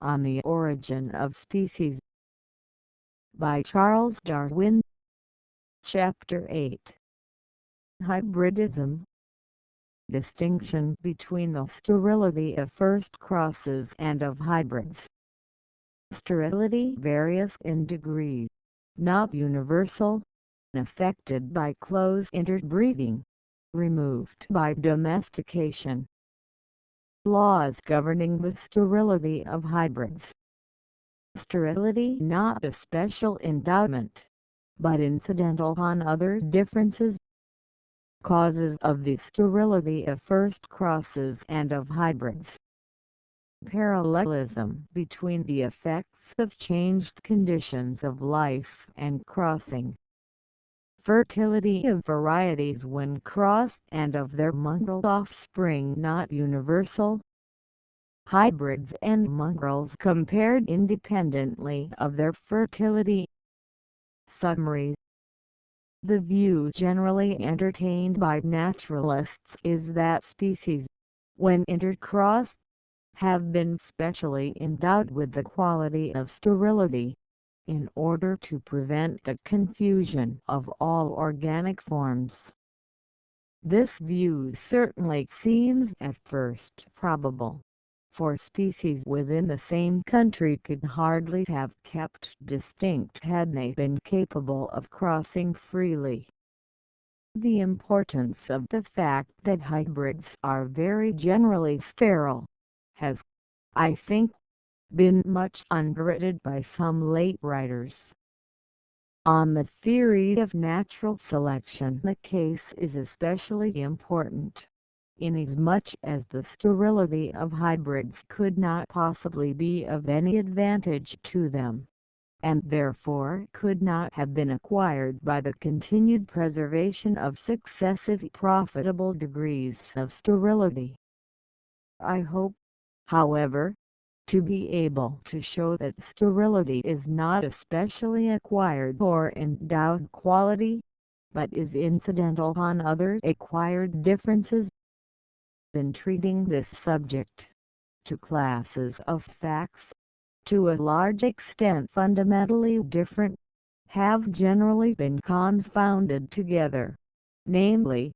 On the Origin of Species by Charles Darwin. Chapter 8. Hybridism. Distinction between the sterility of first crosses and of hybrids. Sterility varies in degree, not universal, affected by close interbreeding, removed by domestication. Laws governing the sterility of hybrids. Sterility not a special endowment, but incidental on other differences. Causes of the sterility of first crosses and of hybrids. Parallelism between the effects of changed conditions of life and crossing. Fertility of varieties when crossed and of their mongrel offspring not universal. Hybrids and mongrels compared independently of their fertility. Summary. The view generally entertained by naturalists is that species, when intercrossed, have been specially endowed with the quality of sterility, in order to prevent the confusion of all organic forms. This view certainly seems at first probable, for species within the same country could hardly have kept distinct had they been capable of crossing freely. The importance of the fact that hybrids are very generally sterile has, I think, been much underrated by some late writers. On the theory of natural selection the case is especially important, inasmuch as the sterility of hybrids could not possibly be of any advantage to them, and therefore could not have been acquired by the continued preservation of successive profitable degrees of sterility. I hope, however, to be able to show that sterility is not a specially acquired or endowed quality, but is incidental on other acquired differences. In treating this subject, two classes of facts, to a large extent fundamentally different, have generally been confounded together, namely,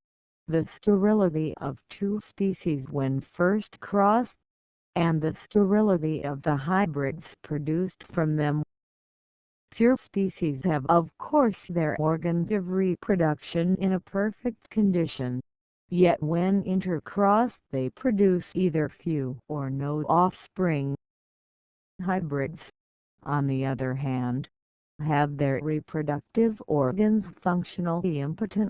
the sterility of two species when first crossed, and the sterility of the hybrids produced from them. Pure species have of course their organs of reproduction in a perfect condition, yet when intercrossed they produce either few or no offspring. Hybrids, on the other hand, have their reproductive organs functionally impotent,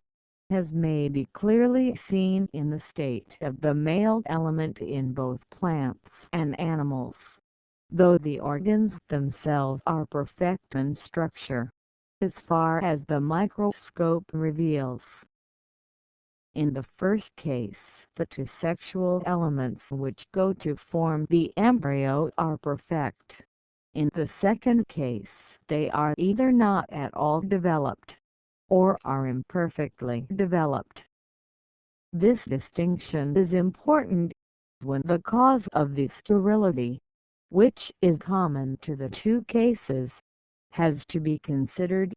as may be clearly seen in the state of the male element in both plants and animals, though the organs themselves are perfect in structure, as far as the microscope reveals. In the first case the two sexual elements which go to form the embryo are perfect. In the second case they are either not at all developed, or are imperfectly developed. This distinction is important when the cause of the sterility, which is common to the two cases, has to be considered.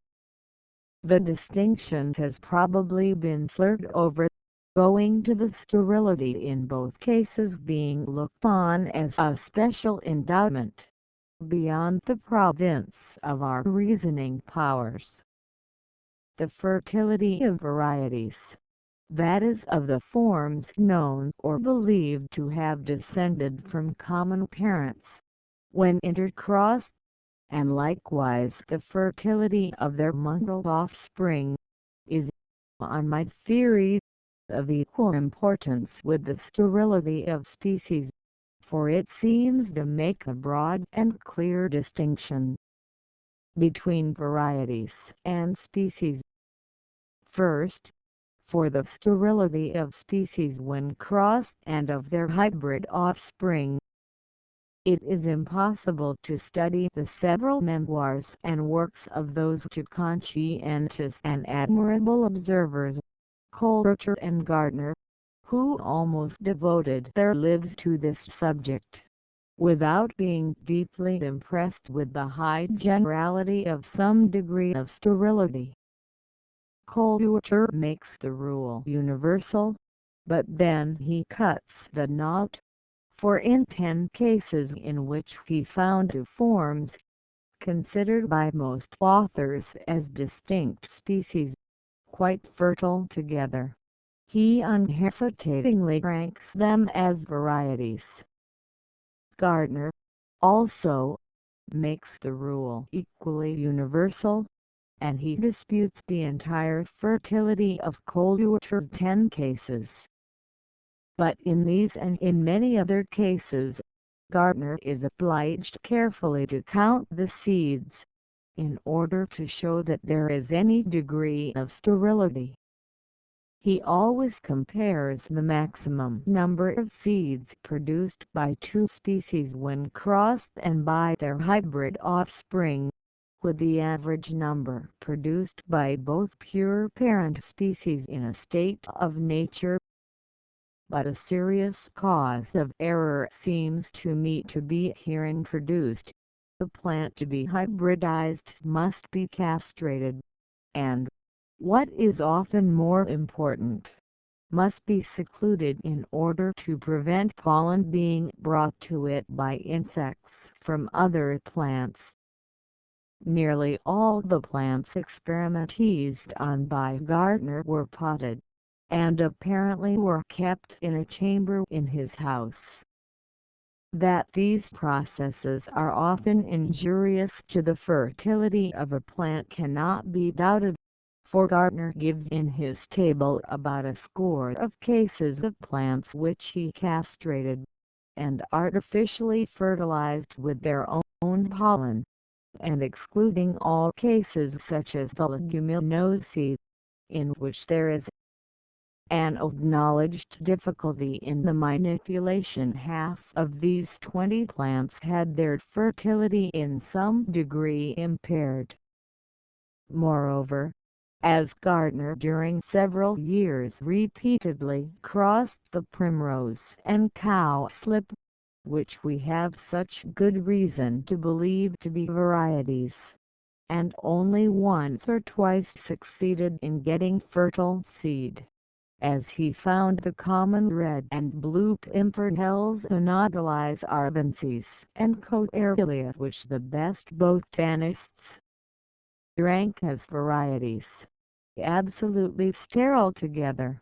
The distinction has probably been flirted over, owing to the sterility in both cases being looked on as a special endowment, beyond the province of our reasoning powers. The fertility of varieties, that is of the forms known or believed to have descended from common parents, when intercrossed, and likewise the fertility of their mongrel offspring, is, on my theory, of equal importance with the sterility of species, for it seems to make a broad and clear distinction between varieties and species. First, for the sterility of species when crossed and of their hybrid offspring. It is impossible to study the several memoirs and works of those two conscientious and admirable observers, Coleridge and Gardner, who almost devoted their lives to this subject, without being deeply impressed with the high generality of some degree of sterility. Culture makes the rule universal, but then he cuts the knot, for in 10 cases in which he found two forms, considered by most authors as distinct species, quite fertile together, he unhesitatingly ranks them as varieties. Gardner, also, makes the rule equally universal, and he disputes the entire fertility of culture 10 cases. But in these and in many other cases, Gardner is obliged carefully to count the seeds, in order to show that there is any degree of sterility. He always compares the maximum number of seeds produced by two species when crossed and by their hybrid offspring, with the average number produced by both pure parent species in a state of nature. But a serious cause of error seems to me to be here introduced. The plant to be hybridized must be castrated, and, what is often more important, must be secluded in order to prevent pollen being brought to it by insects from other plants. Nearly all the plants experimented on by Gardner were potted, and apparently were kept in a chamber in his house. That these processes are often injurious to the fertility of a plant cannot be doubted, for Gardner gives in his table about a score of cases of plants which he castrated, and artificially fertilized with their own pollen, and excluding all cases such as the leguminosae, in which there is an acknowledged difficulty in the manipulation. Half of these 20 plants had their fertility in some degree impaired. Moreover, as Gardner during several years repeatedly crossed the primrose and cowslip, which we have such good reason to believe to be varieties, and only once or twice succeeded in getting fertile seed, as he found the common red and blue pimpernels Anodalize arvenses and Coerulia, which the best botanists rank as varieties, absolutely sterile together.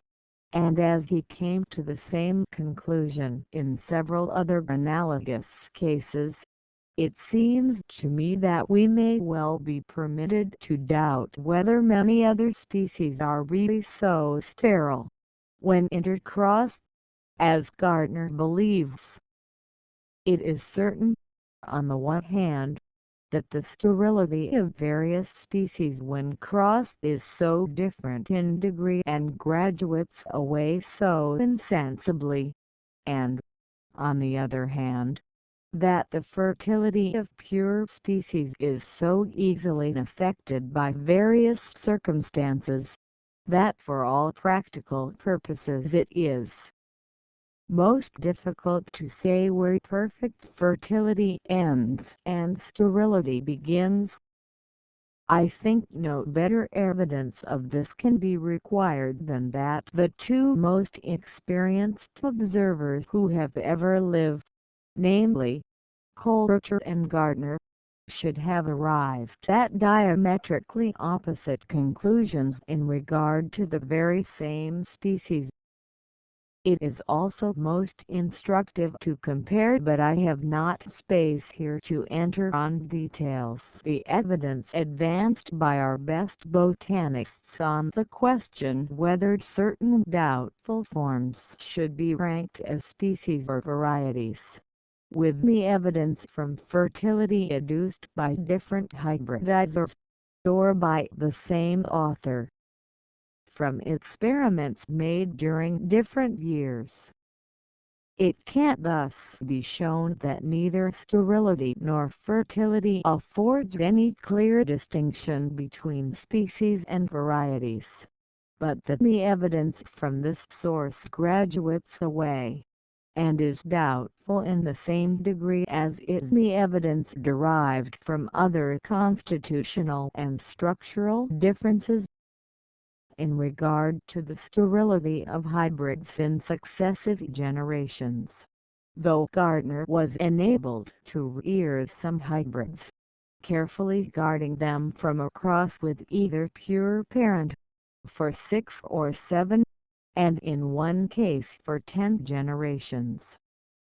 And as he came to the same conclusion in several other analogous cases, it seems to me that we may well be permitted to doubt whether many other species are really so sterile, when intercrossed, as Gardner believes. It is certain, on the one hand, that the sterility of various species when crossed is so different in degree and graduates away so insensibly, and, on the other hand, that the fertility of pure species is so easily affected by various circumstances, that for all practical purposes it is most difficult to say where perfect fertility ends and sterility begins. I think no better evidence of this can be required than that the two most experienced observers who have ever lived, namely, Coulter and Gardner, should have arrived at diametrically opposite conclusions in regard to the very same species. It is also most instructive to compare, but I have not space here to enter on details, the evidence advanced by our best botanists on the question whether certain doubtful forms should be ranked as species or varieties, with the evidence from fertility adduced by different hybridizers, or by the same author, from experiments made during different years. It can't thus be shown that neither sterility nor fertility affords any clear distinction between species and varieties, but that the evidence from this source graduates away, and is doubtful in the same degree as is the evidence derived from other constitutional and structural differences. In regard to the sterility of hybrids in successive generations, though Gardner was enabled to rear some hybrids, carefully guarding them from a cross with either pure parent, for 6 or 7, and in one case for 10 generations.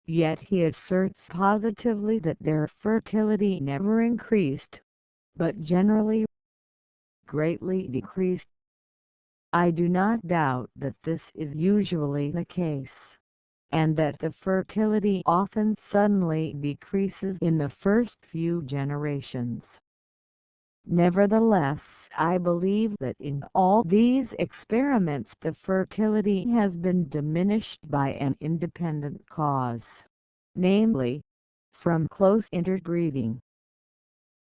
Yet he asserts positively that their fertility never increased, but generally greatly decreased. I do not doubt that this is usually the case, and that the fertility often suddenly decreases in the first few generations. Nevertheless, I believe that in all these experiments the fertility has been diminished by an independent cause, namely, from close interbreeding.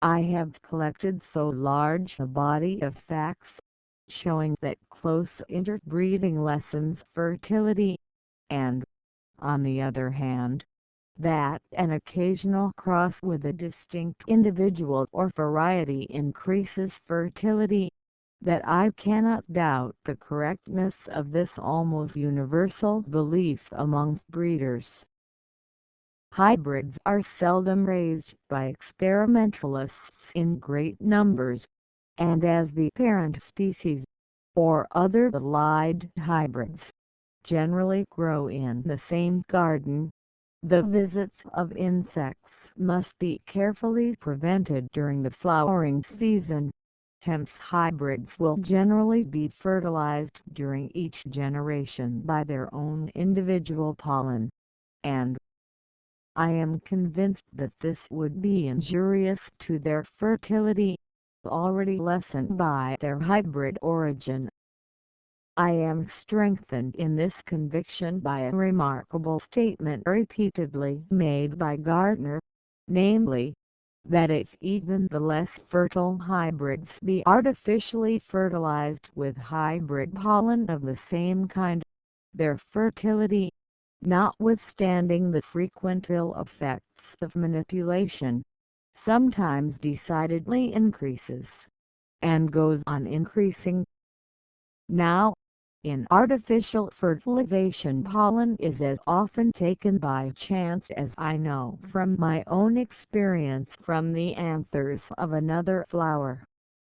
I have collected so large a body of facts, showing that close interbreeding lessens fertility, and, on the other hand, that an occasional cross with a distinct individual or variety increases fertility, that I cannot doubt the correctness of this almost universal belief amongst breeders. Hybrids are seldom raised by experimentalists in great numbers, and as the parent species, or other allied hybrids, generally grow in the same garden, the visits of insects must be carefully prevented during the flowering season. Hence hybrids will generally be fertilized during each generation by their own individual pollen, and I am convinced that this would be injurious to their fertility, already lessened by their hybrid origin. I am strengthened in this conviction by a remarkable statement repeatedly made by Gardner, namely, that if even the less fertile hybrids be artificially fertilized with hybrid pollen of the same kind, their fertility, notwithstanding the frequent ill effects of manipulation, sometimes decidedly increases, and goes on increasing. Now, in artificial fertilization pollen is as often taken by chance as I know from my own experience from the anthers of another flower,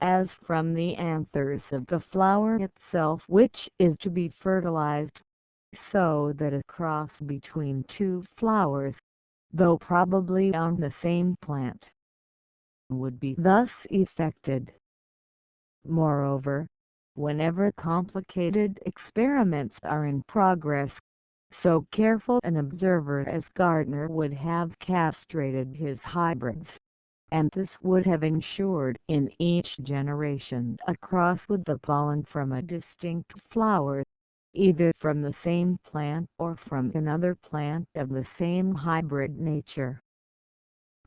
as from the anthers of the flower itself which is to be fertilized, so that a cross between two flowers, though probably on the same plant, would be thus effected. Moreover, whenever complicated experiments are in progress, so careful an observer as Gardner would have castrated his hybrids, and this would have ensured in each generation a cross with the pollen from a distinct flower, either from the same plant or from another plant of the same hybrid nature.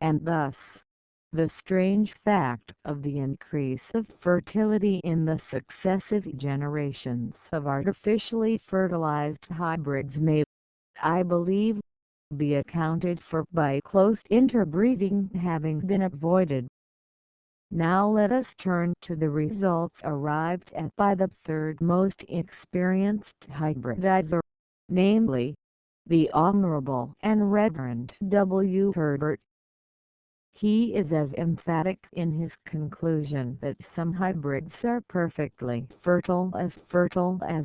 And thus, the strange fact of the increase of fertility in the successive generations of artificially fertilized hybrids may, I believe, be accounted for by close interbreeding having been avoided. Now let us turn to the results arrived at by the third most experienced hybridizer, namely, the Honorable and Reverend W. Herbert. He is as emphatic in his conclusion that some hybrids are perfectly fertile as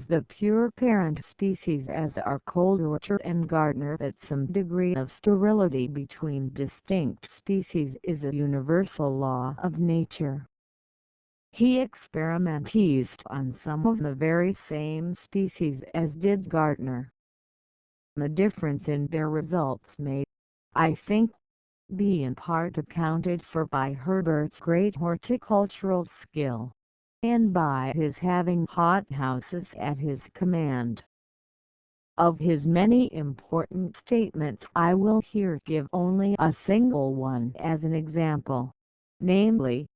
the pure parent species as are Coldwater and Gardner, that some degree of sterility between distinct species is a universal law of nature. He experimentized on some of the very same species as did Gardner. The difference in their results may, I think, be in part accounted for by Herbert's great horticultural skill, and by his having hothouses at his command. Of his many important statements I will here give only a single one as an example, namely,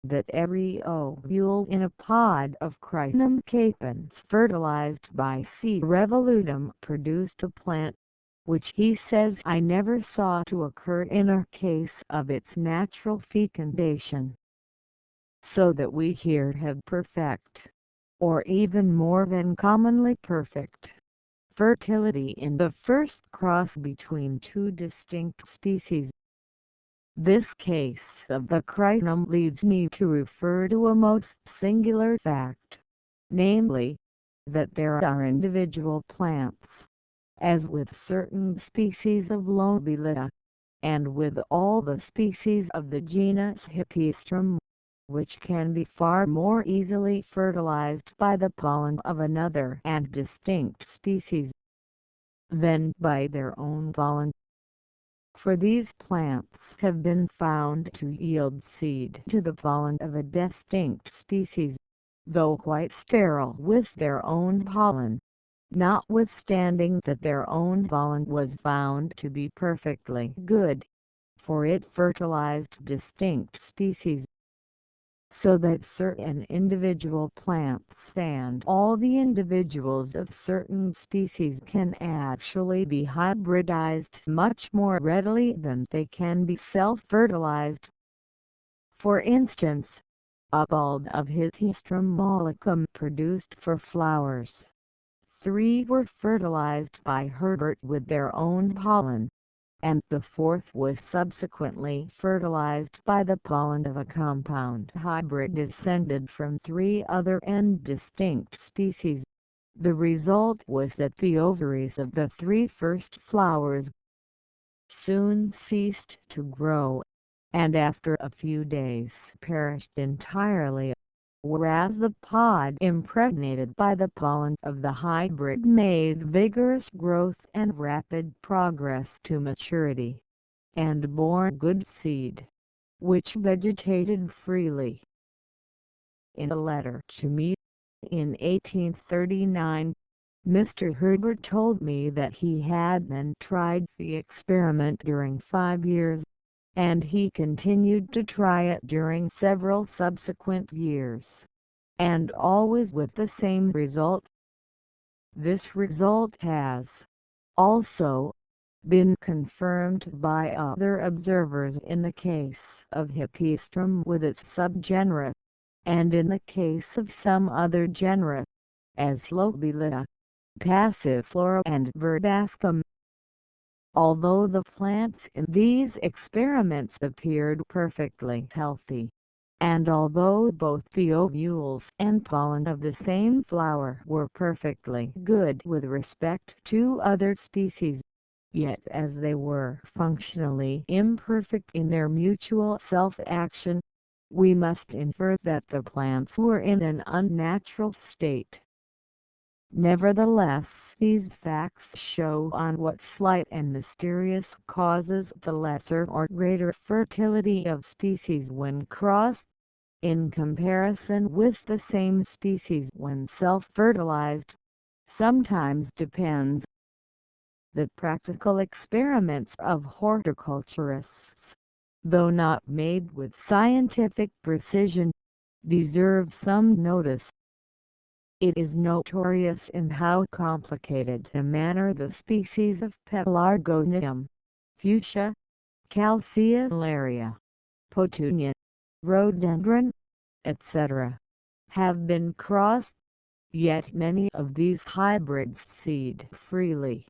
that every ovule in a pod of Crinum capiens fertilized by C. revolutum produced a plant, which he says I never saw to occur in a case of its natural fecundation. So that we here have perfect, or even more than commonly perfect, fertility in the first cross between two distinct species. This case of the crinum leads me to refer to a most singular fact, namely, that there are individual plants, as with certain species of Lobelia, and with all the species of the genus Hippeastrum, which can be far more easily fertilized by the pollen of another and distinct species than by their own pollen. For these plants have been found to yield seed to the pollen of a distinct species, though quite sterile with their own pollen, notwithstanding that their own pollen was found to be perfectly good, for it fertilized distinct species, so that certain individual plants and all the individuals of certain species can actually be hybridized much more readily than they can be self-fertilized. For instance, a bulb of Hippeastrum mollicum produced 4 flowers. 3 were fertilized by Herbert with their own pollen, and the 4th was subsequently fertilized by the pollen of a compound hybrid descended from 3 other and distinct species. The result was that the ovaries of the 3 first flowers soon ceased to grow, and after a few days perished entirely, whereas the pod impregnated by the pollen of the hybrid made vigorous growth and rapid progress to maturity, and bore good seed, which vegetated freely. In a letter to me, in 1839, Mr. Herbert told me that he had then tried the experiment during 5 years, and he continued to try it during several subsequent years, and always with the same result. This result has, also, been confirmed by other observers in the case of Hippeastrum with its subgenera, and in the case of some other genera, as Lobelia, Passiflora and Verdascum. Although the plants in these experiments appeared perfectly healthy, and although both the ovules and pollen of the same flower were perfectly good with respect to other species, yet as they were functionally imperfect in their mutual self-action, we must infer that the plants were in an unnatural state. Nevertheless, these facts show on what slight and mysterious causes the lesser or greater fertility of species when crossed, in comparison with the same species when self-fertilized, sometimes depends. The practical experiments of horticulturists, though not made with scientific precision, deserve some notice. It is notorious in how complicated a manner the species of Pelargonium, Fuchsia, Calceolaria, Petunia, Rhododendron, etc., have been crossed, yet many of these hybrids seed freely.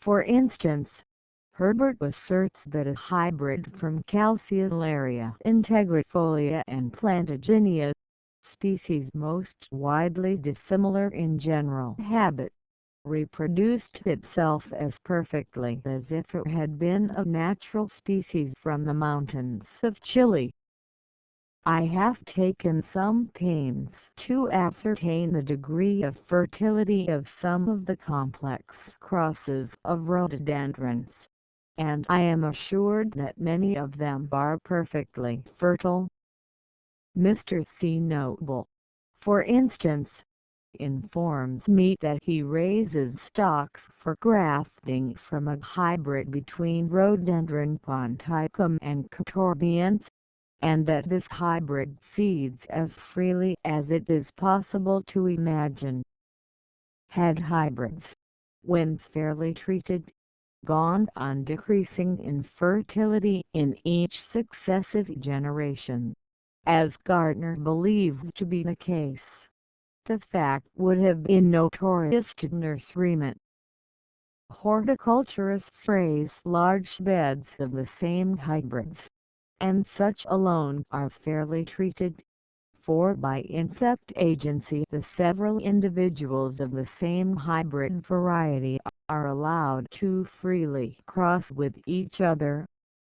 For instance, Herbert asserts that a hybrid from Calceolaria integrifolia and Plantaginia, species most widely dissimilar in general habit, reproduced itself as perfectly as if it had been a natural species from the mountains of Chile. I have taken some pains to ascertain the degree of fertility of some of the complex crosses of rhododendrons, and I am assured that many of them are perfectly fertile. Mr. C. Noble, for instance, informs me that he raises stocks for grafting from a hybrid between Rhododendron ponticum and Cotorbiense, and that this hybrid seeds as freely as it is possible to imagine. Had hybrids, when fairly treated, gone on decreasing in fertility in each successive generation, as Gardner believes to be the case. The fact would have been notorious to nurserymen. Horticulturists raise large beds of the same hybrids, and such alone are fairly treated, for by insect agency the several individuals of the same hybrid variety are allowed to freely cross with each other,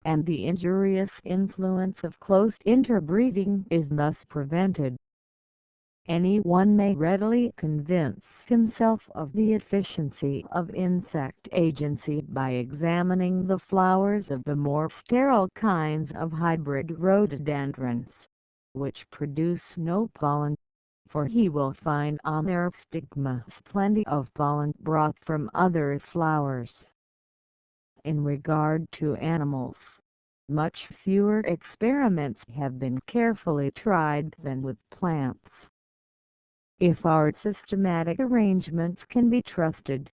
and the injurious influence of close interbreeding is thus prevented. Anyone may readily convince himself of the efficiency of insect agency by examining the flowers of the more sterile kinds of hybrid rhododendrons, which produce no pollen, for he will find on their stigmas plenty of pollen brought from other flowers. In regard to animals, much fewer experiments have been carefully tried than with plants. If our systematic arrangements can be trusted,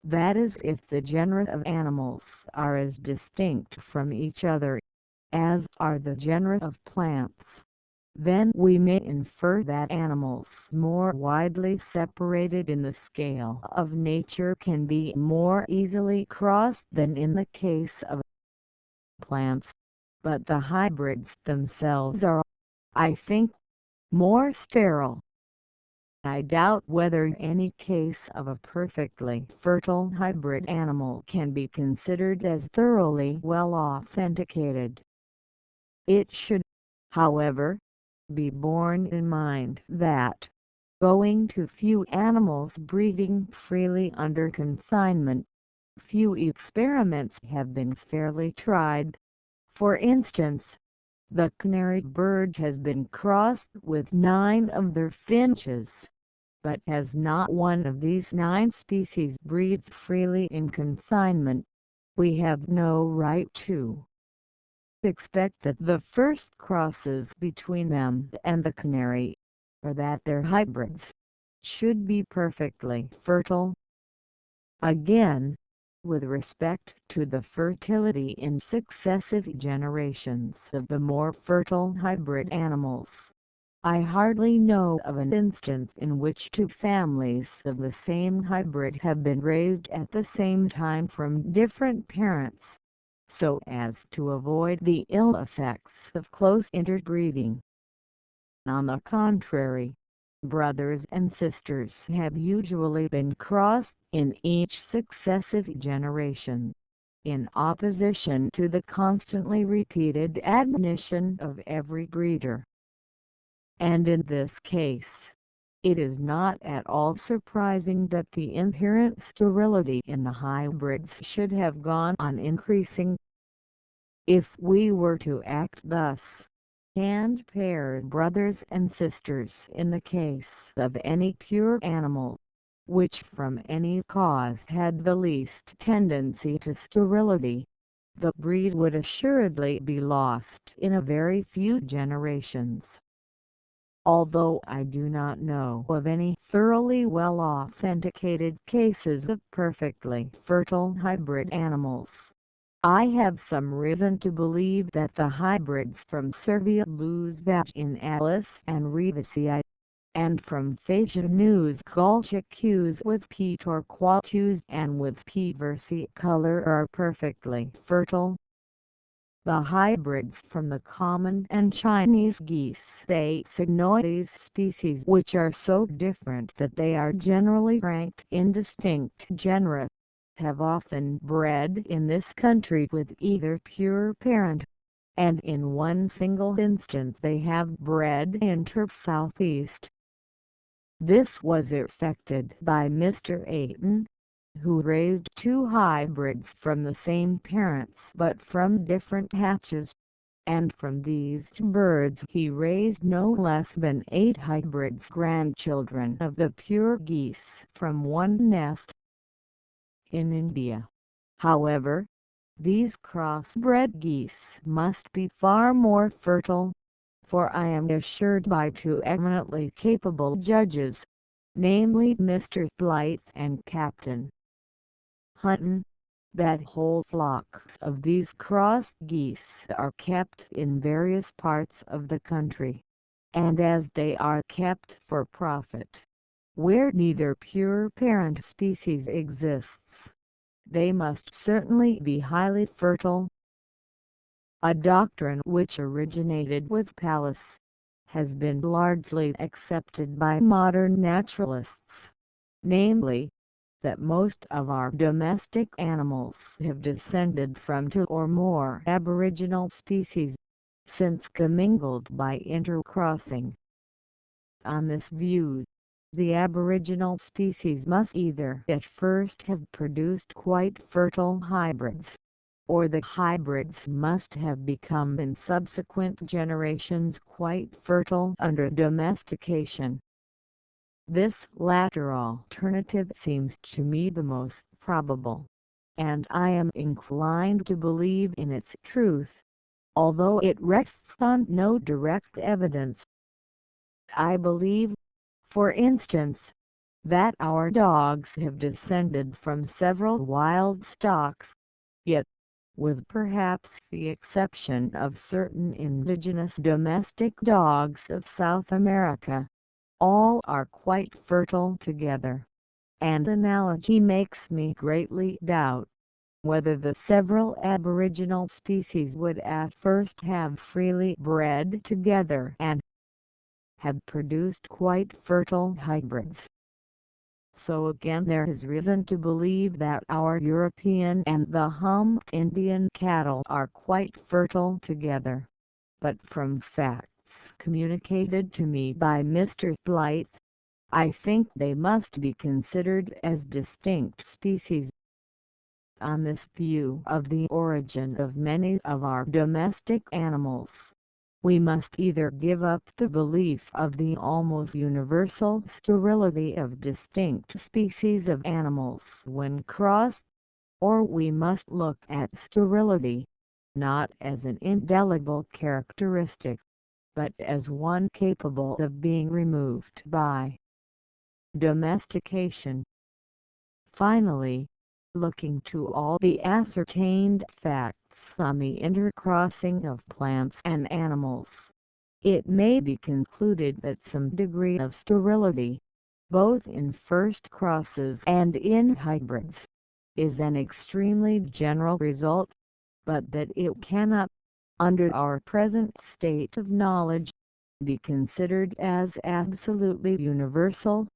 that is if the genera of animals are as distinct from each other as are the genera of plants, then we may infer that animals more widely separated in the scale of nature can be more easily crossed than in the case of plants, but the hybrids themselves are, I think, more sterile. I doubt whether any case of a perfectly fertile hybrid animal can be considered as thoroughly well authenticated. It should, however, be borne in mind that, owing to few animals breeding freely under confinement, few experiments have been fairly tried. For instance, the canary bird has been crossed with 9 of their finches, but as not one of these 9 species breeds freely in confinement, we have no right to expect that the first crosses between them and the canary, or that their hybrids, should be perfectly fertile. Again, with respect to the fertility in successive generations of the more fertile hybrid animals, I hardly know of an instance in which 2 families of the same hybrid have been raised at the same time from different parents, so as to avoid the ill effects of close interbreeding. On the contrary, brothers and sisters have usually been crossed in each successive generation, in opposition to the constantly repeated admonition of every breeder. And in this case, it is not at all surprising that the inherent sterility in the hybrids should have gone on increasing. If we were to act thus, and pair brothers and sisters in the case of any pure animal, which from any cause had the least tendency to sterility, the breed would assuredly be lost in a very few generations. Although I do not know of any thoroughly well authenticated cases of perfectly fertile hybrid animals, I have some reason to believe that the hybrids from Servia lose vaginalis and revicii, and from Phasianus gallicus with P. torquatus and with P. versicolor are perfectly fertile. The hybrids from the common and Chinese geese Cynoides species, which are so different that they are generally ranked in distinct genera, have often bred in this country with either pure parent, and in one single instance they have bred inter southeast. This was effected by Mr. Ayton, who raised 2 hybrids from the same parents but from different hatches, and from these 2 birds he raised no less than 8 hybrids, grandchildren of the pure geese, from one nest. In India, however, these crossbred geese must be far more fertile, for I am assured by 2 eminently capable judges, namely Mr. Blythe and Captain Hutton, that whole flocks of these crossed geese are kept in various parts of the country, and as they are kept for profit, where neither pure parent species exists, they must certainly be highly fertile. A doctrine which originated with Pallas has been largely accepted by modern naturalists, namely, that most of our domestic animals have descended from two or more aboriginal species, since commingled by intercrossing. On this view, the aboriginal species must either at first have produced quite fertile hybrids, or the hybrids must have become in subsequent generations quite fertile under domestication. This latter alternative seems to me the most probable, and I am inclined to believe in its truth, although it rests on no direct evidence. I believe, for instance, that our dogs have descended from several wild stocks, yet, with perhaps the exception of certain indigenous domestic dogs of South America, all are quite fertile together. An analogy makes me greatly doubt whether the several aboriginal species would at first have freely bred together and have produced quite fertile hybrids. So again there is reason to believe that our European and the humped Indian cattle are quite fertile together. But from facts communicated to me by Mr. Blyth, I think they must be considered as distinct species. On this view of the origin of many of our domestic animals, we must either give up the belief of the almost universal sterility of distinct species of animals when crossed, or we must look at sterility, not as an indelible characteristic, but as one capable of being removed by domestication. Finally, looking to all the ascertained facts on the intercrossing of plants and animals, it may be concluded that some degree of sterility, both in first crosses and in hybrids, is an extremely general result, but that it cannot, under our present state of knowledge, be considered as absolutely universal.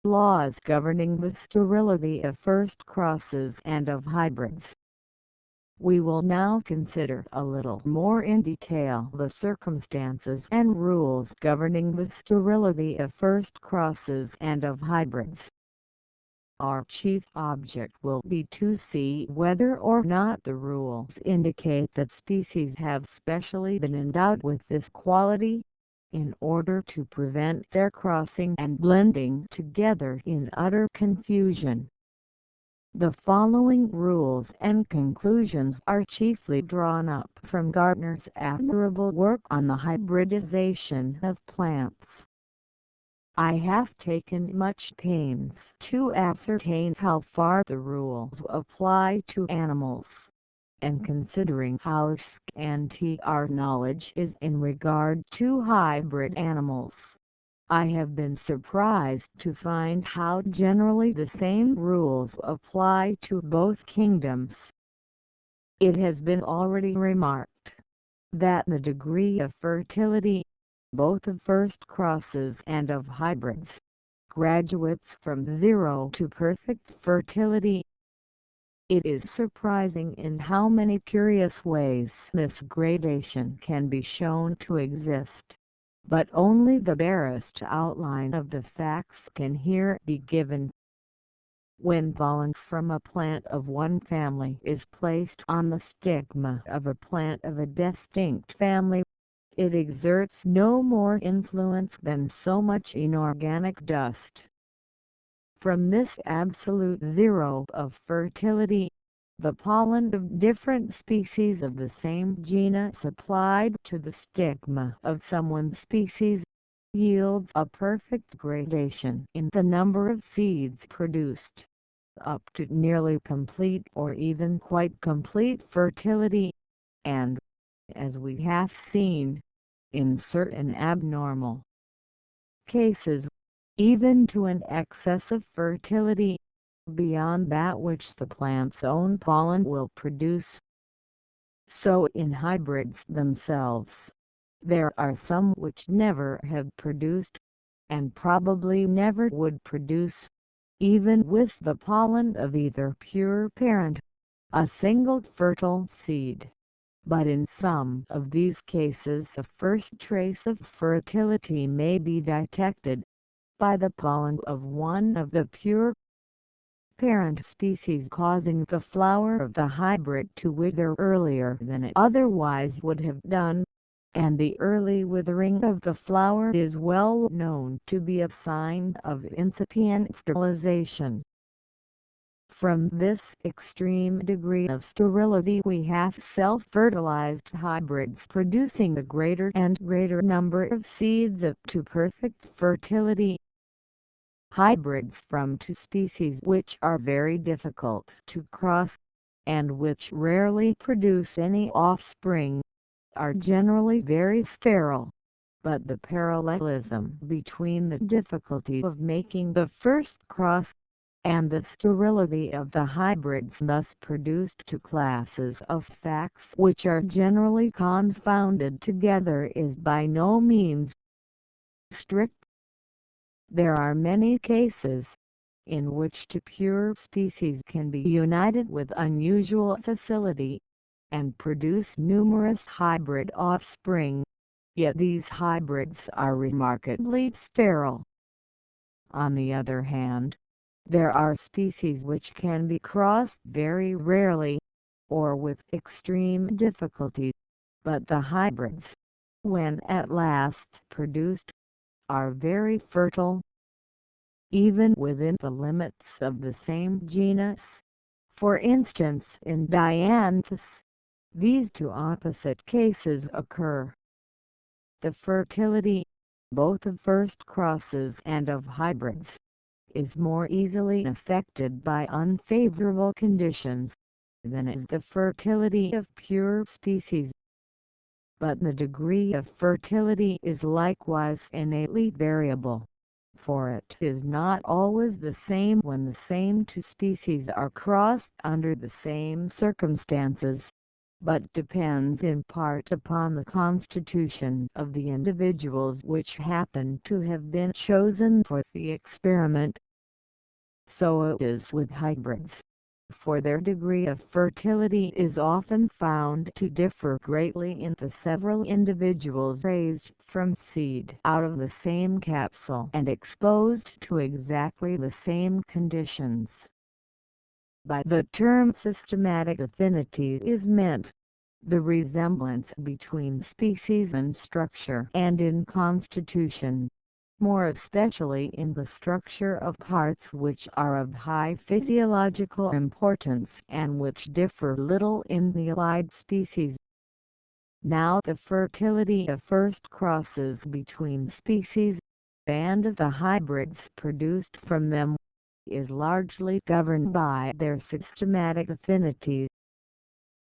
Laws governing the sterility of first crosses and of hybrids. We will now consider a little more in detail the circumstances and rules governing the sterility of first crosses and of hybrids. Our chief object will be to see whether or not the rules indicate that species have specially been endowed with this quality, in order to prevent their crossing and blending together in utter confusion. The following rules and conclusions are chiefly drawn up from Gardner's admirable work on the hybridization of plants. I have taken much pains to ascertain how far the rules apply to animals, and considering how scanty our knowledge is in regard to hybrid animals, I have been surprised to find how generally the same rules apply to both kingdoms. It has been already remarked that the degree of fertility, both of first crosses and of hybrids, graduates from 0 to perfect fertility. It is surprising in how many curious ways this gradation can be shown to exist, but only the barest outline of the facts can here be given. When pollen from a plant of one family is placed on the stigma of a plant of a distinct family, it exerts no more influence than so much inorganic dust. From this absolute 0 of fertility, the pollen of different species of the same genus applied to the stigma of some one species, yields a perfect gradation in the number of seeds produced. up to nearly complete or even quite complete fertility, and, as we have seen, in certain abnormal cases, even to an excess of fertility, beyond that which the plant's own pollen will produce. So in hybrids themselves, there are some which never have produced, and probably never would produce, even with the pollen of either pure parent, a single fertile seed. But in some of these cases a first trace of fertility may be detected, by the pollen of one of the pure parent species causing the flower of the hybrid to wither earlier than it otherwise would have done, and the early withering of the flower is well known to be a sign of incipient fertilization. From this extreme degree of sterility we have self-fertilized hybrids producing a greater and greater number of seeds up to perfect fertility. Hybrids from two species which are very difficult to cross, and which rarely produce any offspring, are generally very sterile. But the parallelism between the difficulty of making the first cross, and the sterility of the hybrids thus produced two classes of facts which are generally confounded together is by no means strict. There are many cases in which two pure species can be united with unusual facility, and produce numerous hybrid offspring, yet these hybrids are remarkably sterile. On the other hand, there are species which can be crossed very rarely, or with extreme difficulty, but the hybrids, when at last produced, are very fertile, even within the limits of the same genus. For instance, in Dianthus, these two opposite cases occur. The fertility, both of first crosses and of hybrids, is more easily affected by unfavorable conditions than is the fertility of pure species. But the degree of fertility is likewise innately variable, for it is not always the same when the same two species are crossed under the same circumstances, but depends in part upon the constitution of the individuals which happen to have been chosen for the experiment. So it is with hybrids, for their degree of fertility is often found to differ greatly in the several individuals raised from seed out of the same capsule and exposed to exactly the same conditions. By the term systematic affinity is meant the resemblance between species in structure and in constitution, more especially in the structure of parts which are of high physiological importance and which differ little in the allied species. Now the fertility of first crosses between species, and of the hybrids produced from them, is largely governed by their systematic affinity.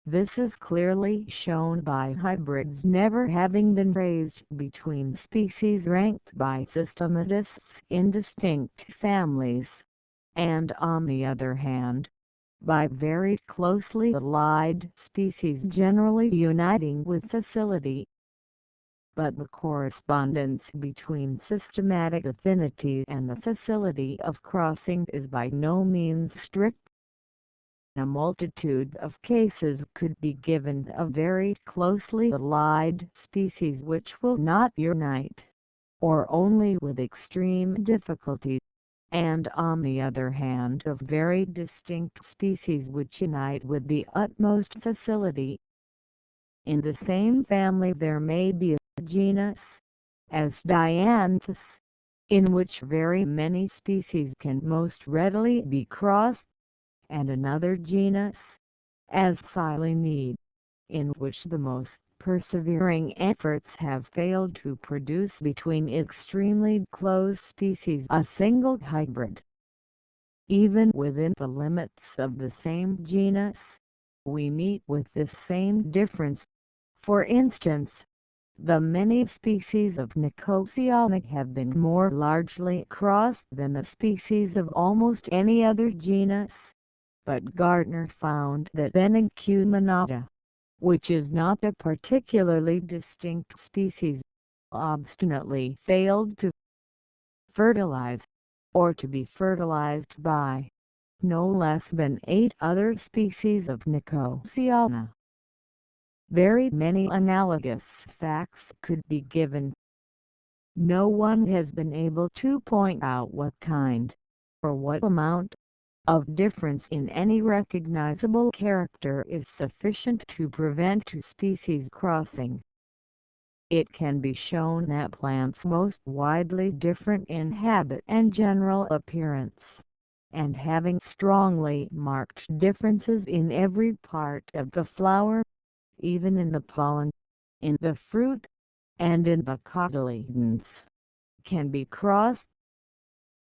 This is clearly shown by hybrids never having been raised between species ranked by systematists in distinct families, and on the other hand, by very closely allied species generally uniting with facility. But the correspondence between systematic affinity and the facility of crossing is by no means strict. A multitude of cases could be given of very closely allied species which will not unite, or only with extreme difficulty, and on the other hand of very distinct species which unite with the utmost facility. In the same family there may be a genus, as Dianthus, in which very many species can most readily be crossed, and another genus, as Silene, in which the most persevering efforts have failed to produce between extremely close species a single hybrid. Even within the limits of the same genus, we meet with this same difference. For instance, the many species of Nicotiana have been more largely crossed than the species of almost any other genus, but Gardner found that Benicuminata, which is not a particularly distinct species, obstinately failed to fertilize, or to be fertilized by, no less than 8 other species of Nicotiana. Very many analogous facts could be given. No one has been able to point out what kind, or what amount, of difference in any recognizable character is sufficient to prevent two-species crossing. It can be shown that plants most widely different in habit and general appearance, and having strongly marked differences in every part of the flower, even in the pollen, in the fruit, and in the cotyledons, can be crossed.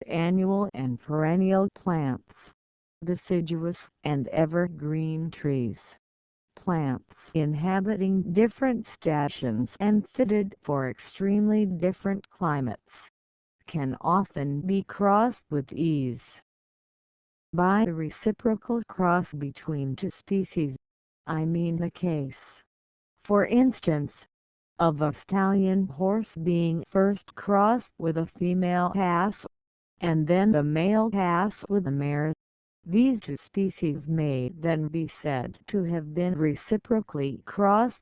Annual and perennial plants, deciduous and evergreen trees, plants inhabiting different stations and fitted for extremely different climates, can often be crossed with ease. By a reciprocal cross between two species, I mean the case, for instance, of a stallion horse being first crossed with a female ass, and then the male ass with a mare. These two species may then be said to have been reciprocally crossed.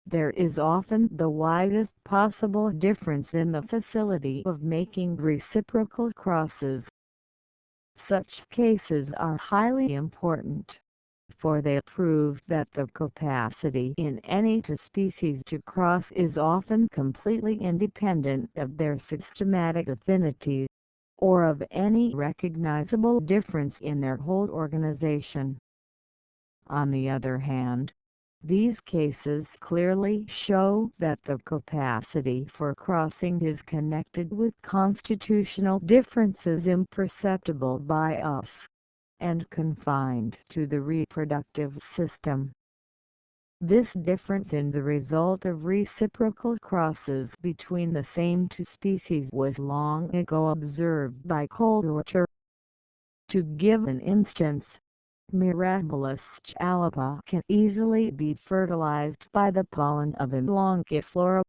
There is often the widest possible difference in the facility of making reciprocal crosses. Such cases are highly important, for they prove that the capacity in any two species to cross is often completely independent of their systematic affinity, or of any recognizable difference in their whole organization. On the other hand, these cases clearly show that the capacity for crossing is connected with constitutional differences imperceptible by us, and confined to the reproductive system. This difference in the result of reciprocal crosses between the same two species was long ago observed by Coulter. To give an instance, Mirabilis chalapa can easily be fertilized by the pollen of M. longiflora,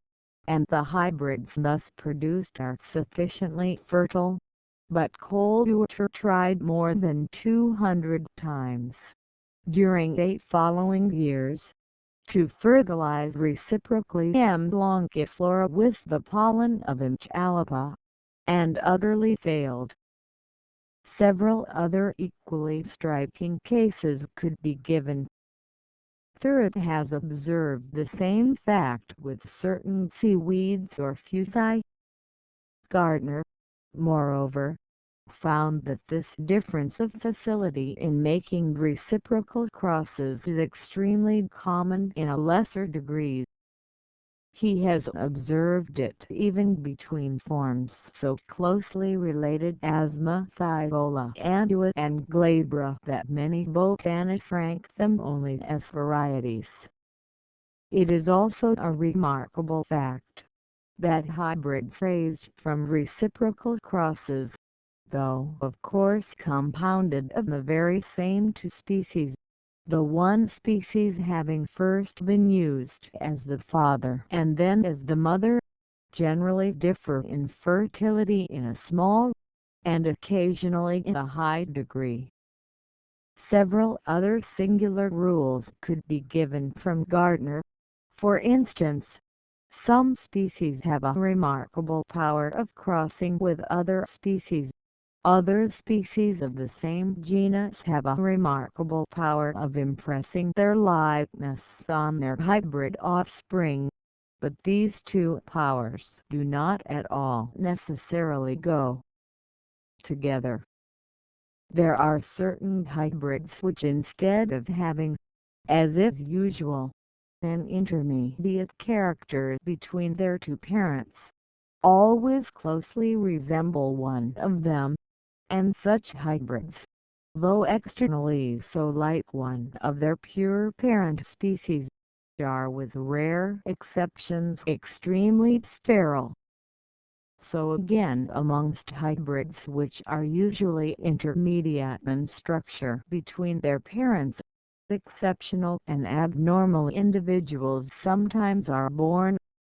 and the hybrids thus produced are sufficiently fertile, but Coulter tried more than 200 times, during 8 following years, to fertilize reciprocally M. longiflora with the pollen of M. chalapa, and utterly failed. Several other equally striking cases could be given. Thuret has observed the same fact with certain seaweeds or fuci. Gardner, moreover, found that this difference of facility in making reciprocal crosses is extremely common in a lesser degree. He has observed it even between forms so closely related as Mathiola annuus and glabra that many botanists rank them only as varieties. It is also a remarkable fact that hybrids raised from reciprocal crosses, though of course compounded of the very same two species, the one species having first been used as the father and then as the mother, generally differ in fertility in a small, and occasionally in a high degree. Several other singular rules could be given from Gardner. For instance, some species have a remarkable power of crossing with other species. Other species of the same genus have a remarkable power of impressing their likeness on their hybrid offspring, but these two powers do not at all necessarily go together. There are certain hybrids which instead of having, as is usual, an intermediate character between their two parents, always closely resemble one of them. and such hybrids, though externally so like one of their pure parent species, are with rare exceptions extremely sterile. So again, amongst hybrids which are usually intermediate in structure between their parents, exceptional and abnormal individuals sometimes are born,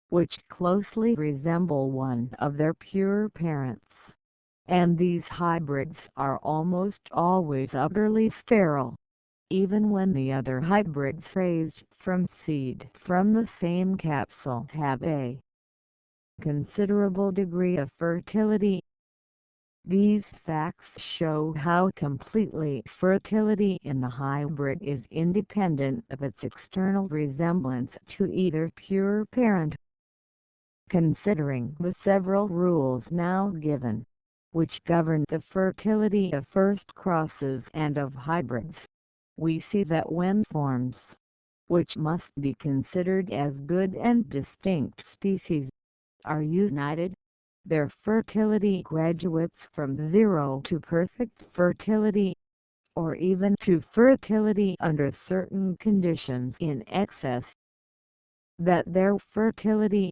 which closely resemble one of their pure parents, and these hybrids are almost always utterly sterile, even when the other hybrids raised from seed from the same capsule have a considerable degree of fertility. These facts show how completely fertility in the hybrid is independent of its external resemblance to either pure parent. Considering the several rules now given, which govern the fertility of first crosses and of hybrids, we see that when forms, which must be considered as good and distinct species, are united, their fertility graduates from zero to perfect fertility, or even to fertility under certain conditions in excess. That their fertility,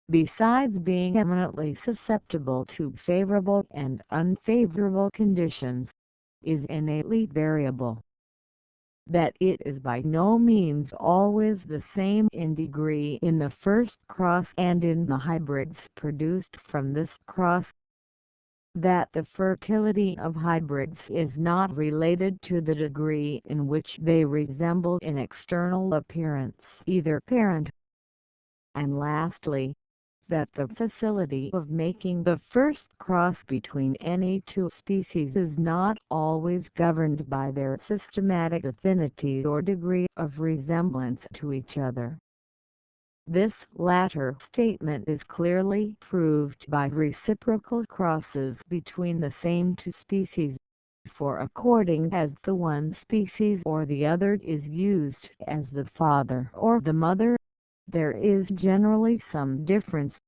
besides being eminently susceptible to favorable and unfavorable conditions, is innately variable. That it is by no means always the same in degree in the first cross and in the hybrids produced from this cross. That the fertility of hybrids is not related to the degree in which they resemble in external appearance either parent. And lastly, that the facility of making the first cross between any two species is not always governed by their systematic affinity or degree of resemblance to each other. This latter statement is clearly proved by reciprocal crosses between the same two species, for according as the one species or the other is used as the father or the mother, there is generally some difference,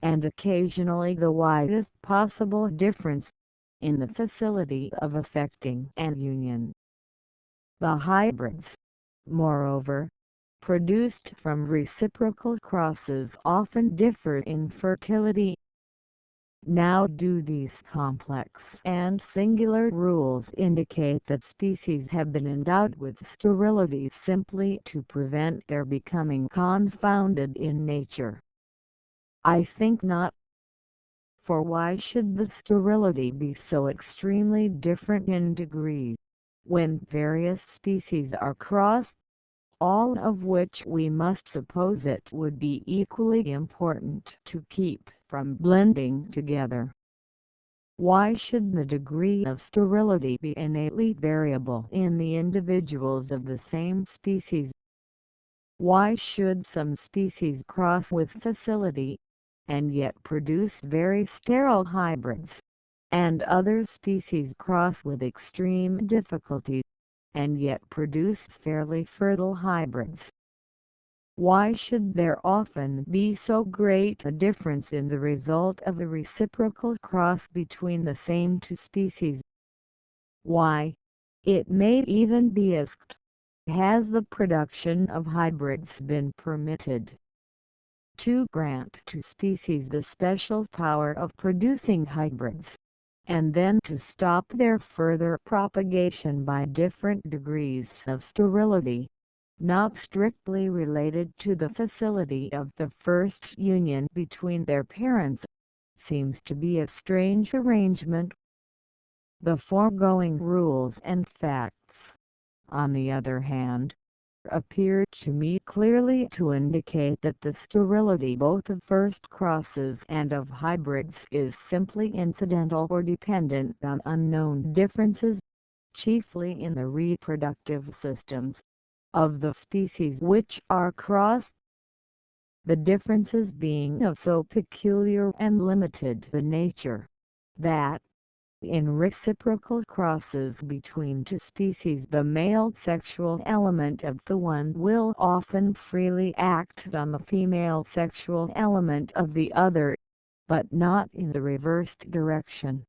and occasionally the widest possible difference, in the facility of effecting an union. The hybrids, moreover, produced from reciprocal crosses often differ in fertility. Now do these complex and singular rules indicate that species have been endowed with sterility simply to prevent their becoming confounded in nature? I think not. For why should the sterility be so extremely different in degree, when various species are crossed, all of which we must suppose it would be equally important to keep from blending together? Why should the degree of sterility be innately variable in the individuals of the same species? Why should some species cross with facility, and yet produce very sterile hybrids, and other species cross with extreme difficulty, and yet produce fairly fertile hybrids? Why should there often be so great a difference in the result of a reciprocal cross between the same two species? Why, it may even be asked, has the production of hybrids been permitted to grant to species the special power of producing hybrids, and then to stop their further propagation by different degrees of sterility, not strictly related to the facility of the first union between their parents? Seems to be a strange arrangement. The foregoing rules and facts, on the other hand, appear to me clearly to indicate that the sterility both of first crosses and of hybrids is simply incidental or dependent on unknown differences, chiefly in the reproductive systems of the species which are crossed, the differences being of so peculiar and limited a nature, that, in reciprocal crosses between two species, the male sexual element of the one will often freely act on the female sexual element of the other, but not in the reversed direction.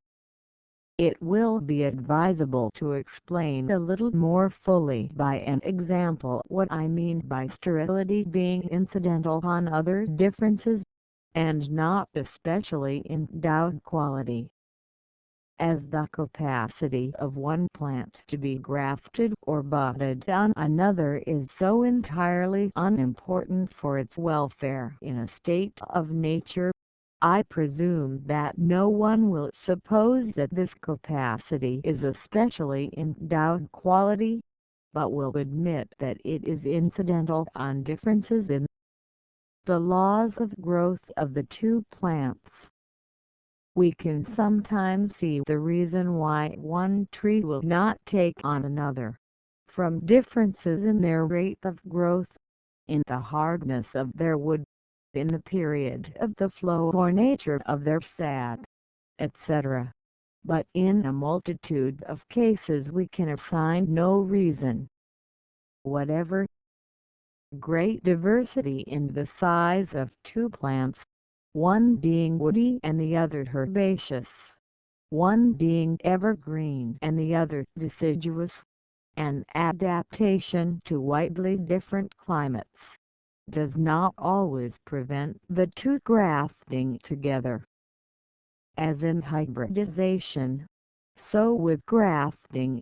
it will be advisable to explain a little more fully by an example what I mean by sterility being incidental on other differences, and not especially endowed quality. As the capacity of one plant to be grafted or budded on another is so entirely unimportant for its welfare in a state of nature, I presume that no one will suppose that this capacity is a specially endowed quality, but will admit that it is incidental on differences in the laws of growth of the two plants. We can sometimes see the reason why one tree will not take on another, from differences in their rate of growth, in the hardness of their wood, in the period of the flow or nature of their sap, etc. But in a multitude of cases we can assign no reason whatever. Great diversity in the size of two plants, one being woody and the other herbaceous, one being evergreen and the other deciduous, and adaptation to widely different climates, does not always prevent the two grafting together. As in hybridization, so with grafting,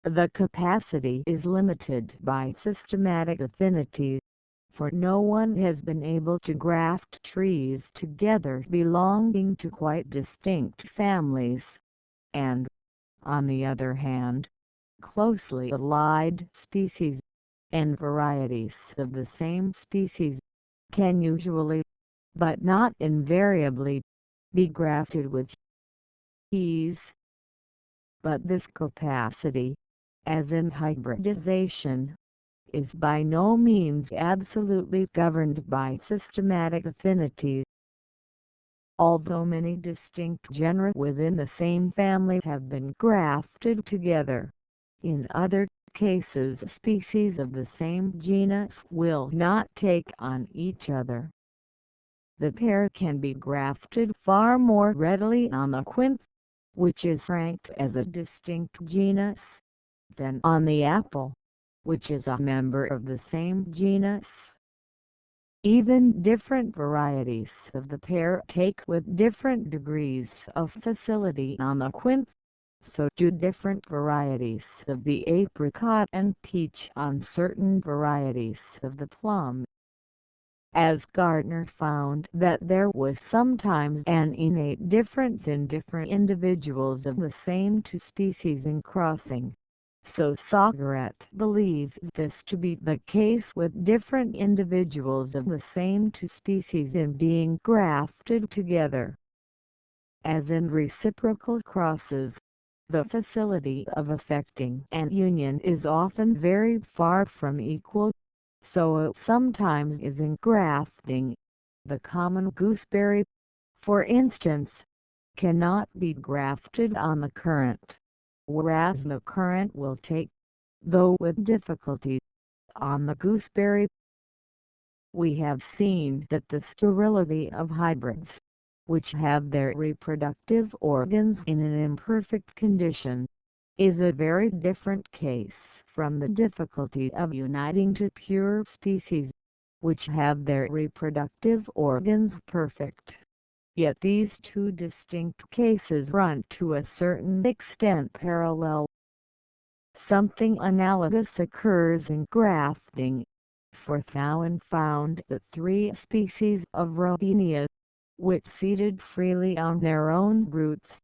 the capacity is limited by systematic affinity, for no one has been able to graft trees together belonging to quite distinct families, and, on the other hand, closely allied species, and varieties of the same species, can usually, but not invariably, be grafted with ease. But this capacity, as in hybridization, is by no means absolutely governed by systematic affinity. Although many distinct genera within the same family have been grafted together, in other cases species of the same genus will not take on each other. The pear can be grafted far more readily on the quince, which is ranked as a distinct genus, than on the apple, which is a member of the same genus. Even different varieties of the pear take with different degrees of facility on the quince, so do different varieties of the apricot and peach on certain varieties of the plum. As Gardner found that there was sometimes an innate difference in different individuals of the same two species in crossing, so Sogeret believes this to be the case with different individuals of the same two species in being grafted together. As in reciprocal crosses, the facility of effecting an union is often very far from equal, so it sometimes is in grafting. The common gooseberry, for instance, cannot be grafted on the currant, whereas the currant will take, though with difficulty, on the gooseberry. We have seen that the sterility of hybrids, which have their reproductive organs in an imperfect condition, is a very different case from the difficulty of uniting two pure species, which have their reproductive organs perfect. Yet these two distinct cases run to a certain extent parallel. Something analogous occurs in grafting, for Darwin found that 3 species of Robinia, which seeded freely on their own roots,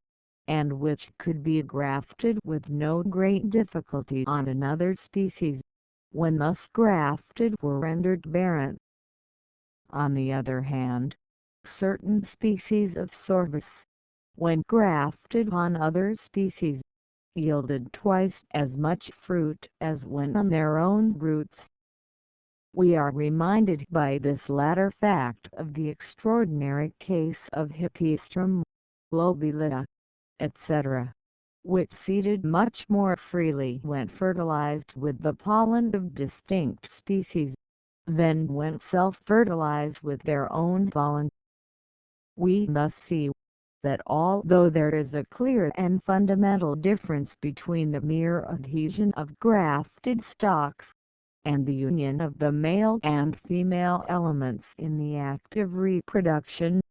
and which could be grafted with no great difficulty on another species, when thus grafted were rendered barren. On the other hand, certain species of sorbus, when grafted on other species, yielded twice as much fruit as when on their own roots. We are reminded by this latter fact of the extraordinary case of Hippistrum, lobulita, etc., which seeded much more freely when fertilized with the pollen of distinct species, than when self-fertilized with their own pollen. We thus see, that although there is a clear and fundamental difference between the mere adhesion of grafted stocks, and the union of the male and female elements in the act of reproduction,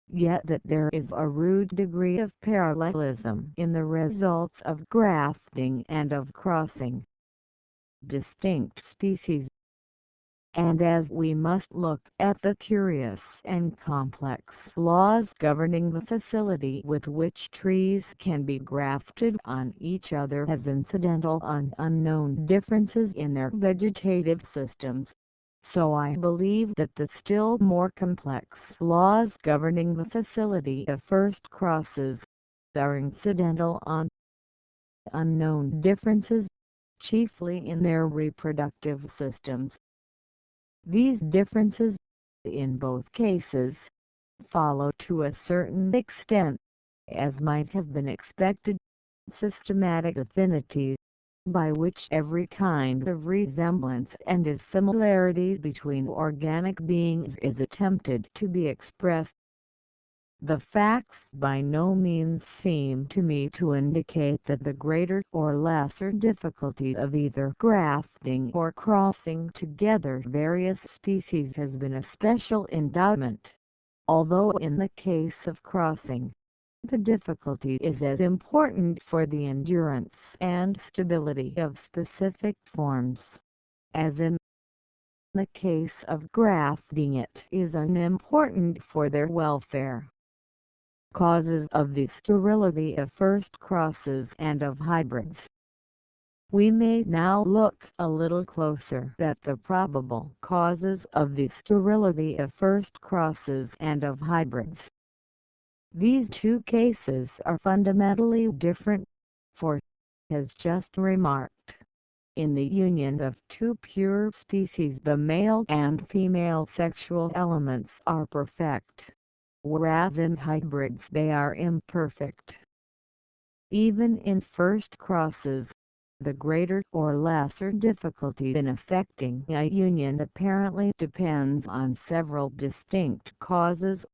yet that there is a rude degree of parallelism in the results of grafting and of crossing distinct species. And as we must look at the curious and complex laws governing the facility with which trees can be grafted on each other as incidental and unknown differences in their vegetative systems, so I believe that the still more complex laws governing the facility of first crosses are incidental and unknown differences, chiefly in their reproductive systems. These differences, in both cases, follow to a certain extent, as might have been expected, systematic affinities, by which every kind of resemblance and dissimilarity between organic beings is attempted to be expressed. The facts by no means seem to me to indicate that the greater or lesser difficulty of either grafting or crossing together various species has been a special endowment, although in the case of crossing, the difficulty is as important for the endurance and stability of specific forms, as in the case of grafting it is unimportant for their welfare. Causes of the sterility of first crosses and of hybrids. We may now look a little closer at the probable causes of the sterility of first crosses and of hybrids. These two cases are fundamentally different, for, as just remarked, in the union of two pure species the male and female sexual elements are perfect, whereas in hybrids they are imperfect. Even in first crosses, the greater or lesser difficulty in effecting a union apparently depends on several distinct causes.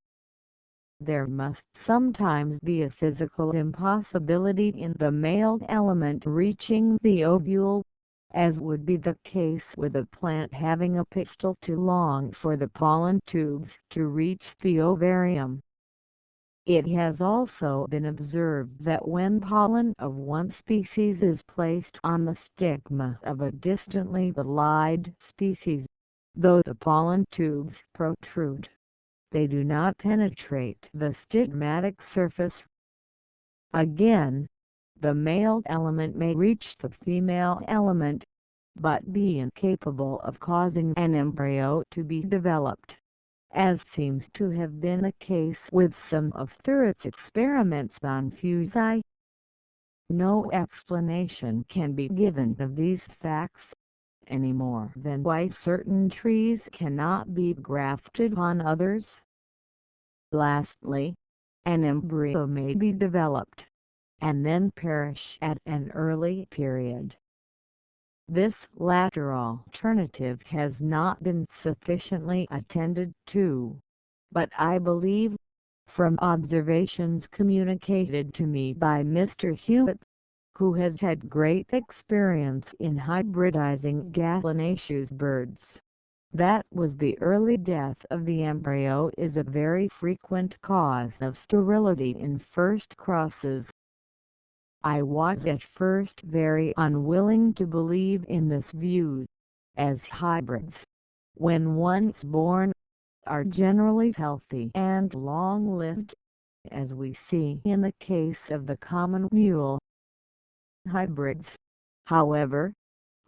There must sometimes be a physical impossibility in the male element reaching the ovule, as would be the case with a plant having a pistil too long for the pollen tubes to reach the ovarium. It has also been observed that when pollen of one species is placed on the stigma of a distantly allied species, though the pollen tubes protrude, they do not penetrate the stigmatic surface. Again, the male element may reach the female element, but be incapable of causing an embryo to be developed, as seems to have been the case with some of Thurrett's experiments on fusi. No explanation can be given of these facts, any more than why certain trees cannot be grafted on others. Lastly, an embryo may be developed, and then perish at an early period. This latter alternative has not been sufficiently attended to, but I believe, from observations communicated to me by Mr. Hewitt, who has had great experience in hybridizing gallinaceous birds, that was the early death of the embryo is a very frequent cause of sterility in first crosses. I was at first very unwilling to believe in this view, as hybrids, when once born, are generally healthy and long-lived, as we see in the case of the common mule. Hybrids, however,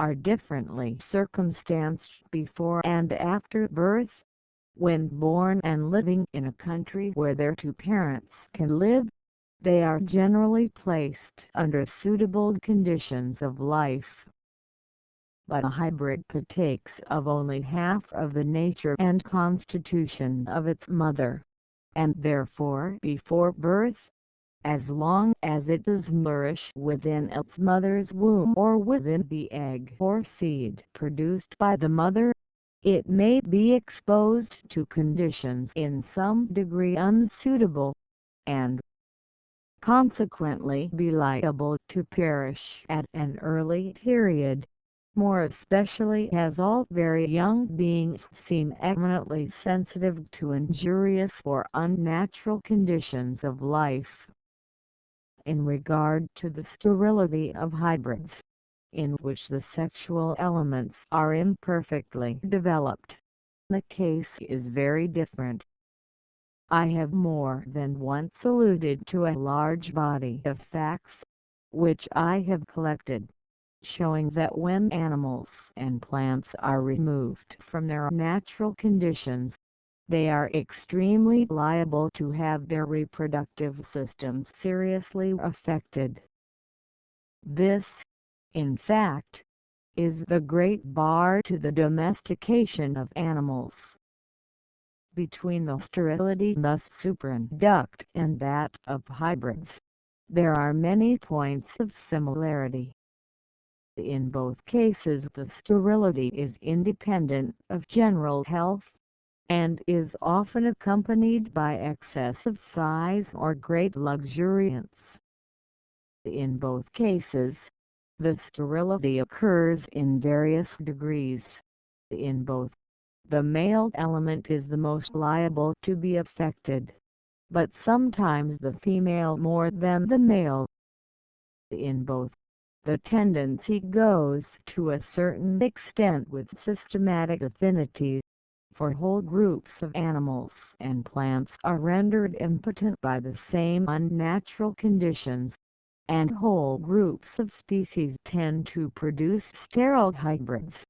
are differently circumstanced before and after birth. When born and living in a country where their two parents can live, they are generally placed under suitable conditions of life. But a hybrid partakes of only half of the nature and constitution of its mother, and therefore before birth, as long as it does nourish within its mother's womb or within the egg or seed produced by the mother, it may be exposed to conditions in some degree unsuitable, and, consequently be liable to perish at an early period, more especially as all very young beings seem eminently sensitive to injurious or unnatural conditions of life. In regard to the sterility of hybrids, in which the sexual elements are imperfectly developed, the case is very different. I have more than once alluded to a large body of facts, which I have collected, showing that when animals and plants are removed from their natural conditions, they are extremely liable to have their reproductive systems seriously affected. This, in fact, is the great bar to the domestication of animals. Between the sterility thus superinduced and that of hybrids, there are many points of similarity. In both cases the sterility is independent of general health, and is often accompanied by excess of size or great luxuriance. In both cases, the sterility occurs in various degrees. In both, the male element is the most liable to be affected, but sometimes the female more than the male. In both, the tendency goes to a certain extent with systematic affinity, for whole groups of animals and plants are rendered impotent by the same unnatural conditions, and whole groups of species tend to produce sterile hybrids.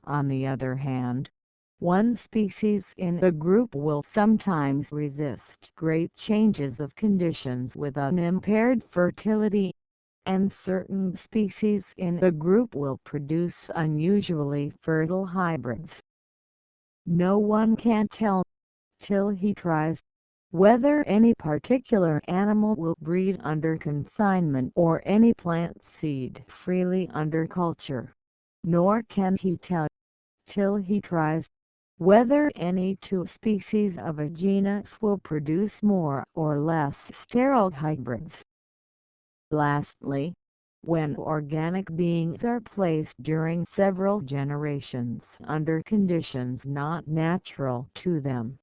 On the other hand, one species in a group will sometimes resist great changes of conditions with unimpaired fertility, and certain species in a group will produce unusually fertile hybrids. No one can tell, till he tries, whether any particular animal will breed under confinement or any plant seed freely under culture, nor can he tell, till he tries, whether any two species of a genus will produce more or less sterile hybrids. Lastly, when organic beings are placed during several generations under conditions not natural to them,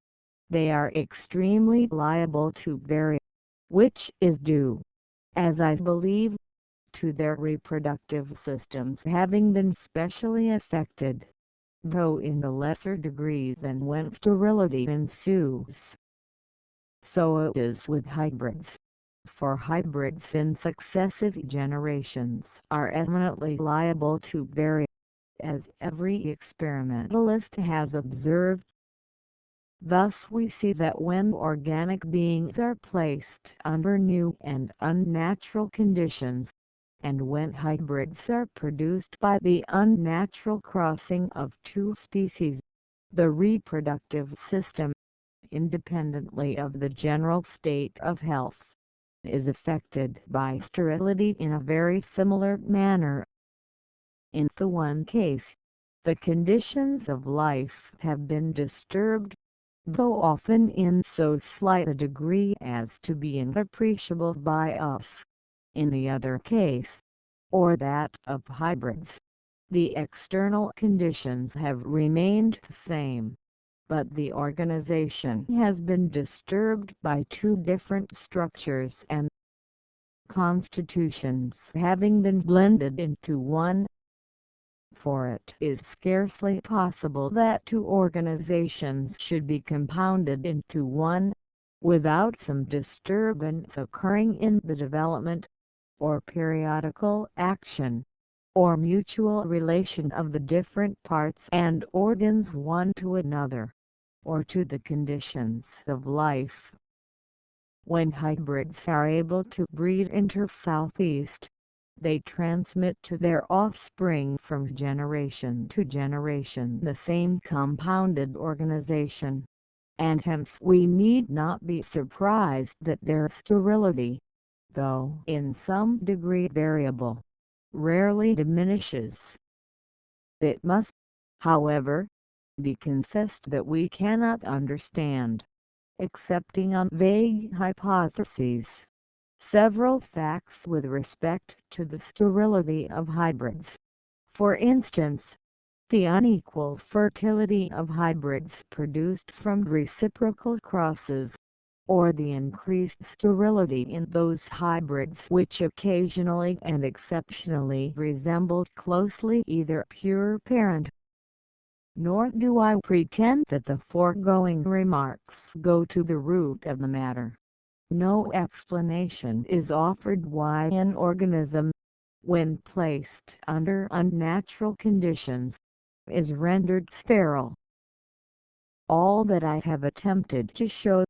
they are extremely liable to vary, which is due, as I believe, to their reproductive systems having been specially affected, though in a lesser degree than when sterility ensues. So it is with hybrids, for hybrids in successive generations are eminently liable to vary, as every experimentalist has observed. Thus we see that when organic beings are placed under new and unnatural conditions, and when hybrids are produced by the unnatural crossing of two species, the reproductive system, independently of the general state of health, is affected by sterility in a very similar manner. In the one case, the conditions of life have been disturbed, though often in so slight a degree as to be inappreciable by us. In the other case, or that of hybrids, the external conditions have remained the same, but the organization has been disturbed by two different structures and constitutions having been blended into one. For it is scarcely possible that two organizations should be compounded into one, without some disturbance occurring in the development, or periodical action, or mutual relation of the different parts and organs one to another, or to the conditions of life. When hybrids are able to breed inter-southeast, they transmit to their offspring from generation to generation the same compounded organization, and hence we need not be surprised that their sterility, though in some degree variable, rarely diminishes. It must, however, be confessed that we cannot understand, excepting on vague hypotheses, several facts with respect to the sterility of hybrids. For instance, the unequal fertility of hybrids produced from reciprocal crosses, or the increased sterility in those hybrids which occasionally and exceptionally resembled closely either pure parent. Nor do I pretend that the foregoing remarks go to the root of the matter. No explanation is offered why an organism, when placed under unnatural conditions, is rendered sterile. All that I have attempted to show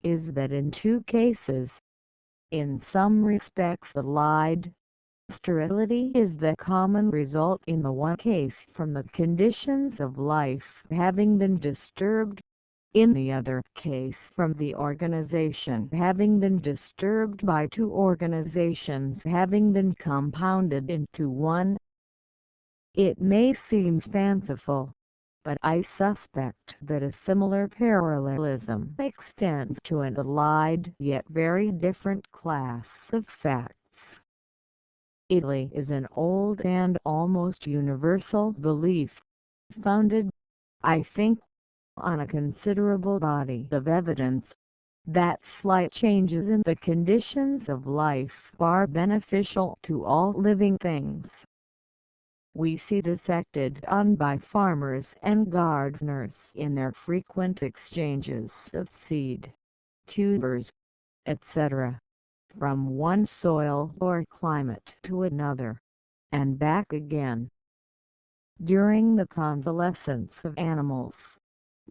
is that in two cases, in some respects allied, sterility is the common result in the one case from the conditions of life having been disturbed, in the other case from the organization having been disturbed by two organizations having been compounded into one. It may seem fanciful, but I suspect that a similar parallelism extends to an allied yet very different class of facts. Italy is an old and almost universal belief, founded, I think, on a considerable body of evidence, that slight changes in the conditions of life are beneficial to all living things. We see this acted on by farmers and gardeners in their frequent exchanges of seed, tubers, etc., from one soil or climate to another, and back again. During the convalescence of animals,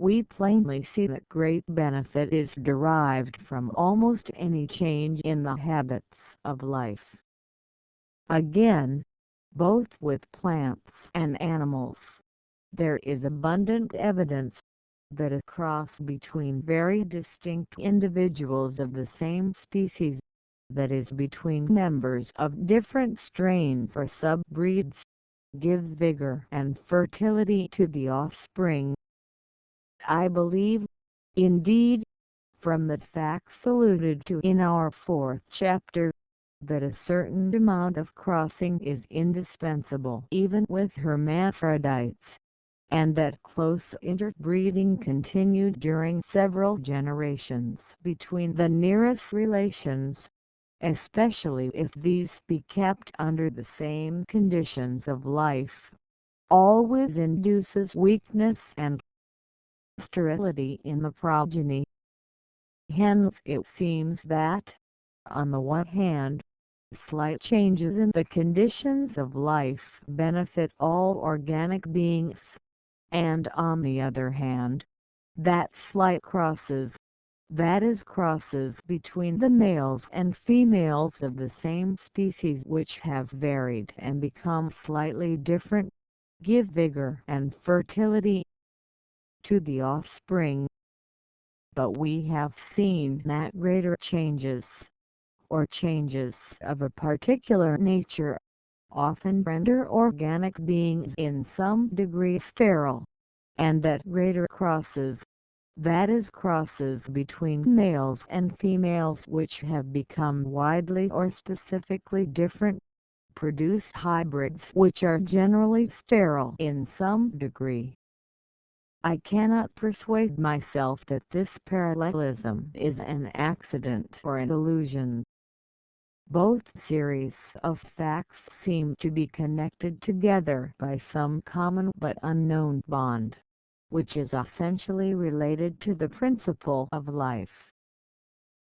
we plainly see that great benefit is derived from almost any change in the habits of life. Again, both with plants and animals, there is abundant evidence that a cross between very distinct individuals of the same species, that is between members of different strains or subbreeds, gives vigor and fertility to the offspring. I believe, indeed, from the facts alluded to in our fourth chapter, that a certain amount of crossing is indispensable even with hermaphrodites, and that close interbreeding continued during several generations between the nearest relations, especially if these be kept under the same conditions of life, always induces weakness and sterility in the progeny. Hence it seems that, on the one hand, slight changes in the conditions of life benefit all organic beings, and on the other hand, that slight crosses, that is crosses between the males and females of the same species which have varied and become slightly different, give vigor and fertility to the offspring. But we have seen that greater changes, or changes of a particular nature, often render organic beings in some degree sterile, and that greater crosses, that is crosses between males and females which have become widely or specifically different, produce hybrids which are generally sterile in some degree. I cannot persuade myself that this parallelism is an accident or an illusion. Both series of facts seem to be connected together by some common but unknown bond, which is essentially related to the principle of life.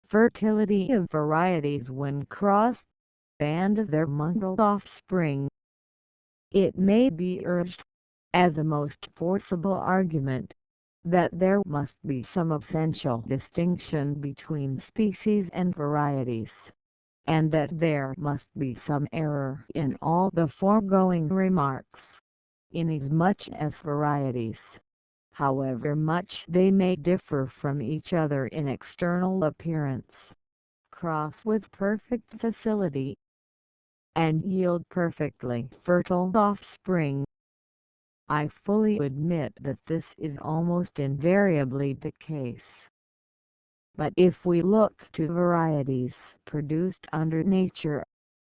Fertility of varieties when crossed, and of their mongrel offspring. It may be urged, as a most forcible argument, that there must be some essential distinction between species and varieties, and that there must be some error in all the foregoing remarks, inasmuch as varieties, however much they may differ from each other in external appearance, cross with perfect facility, and yield perfectly fertile offspring. I fully admit that this is almost invariably the case. But if we look to varieties produced under nature,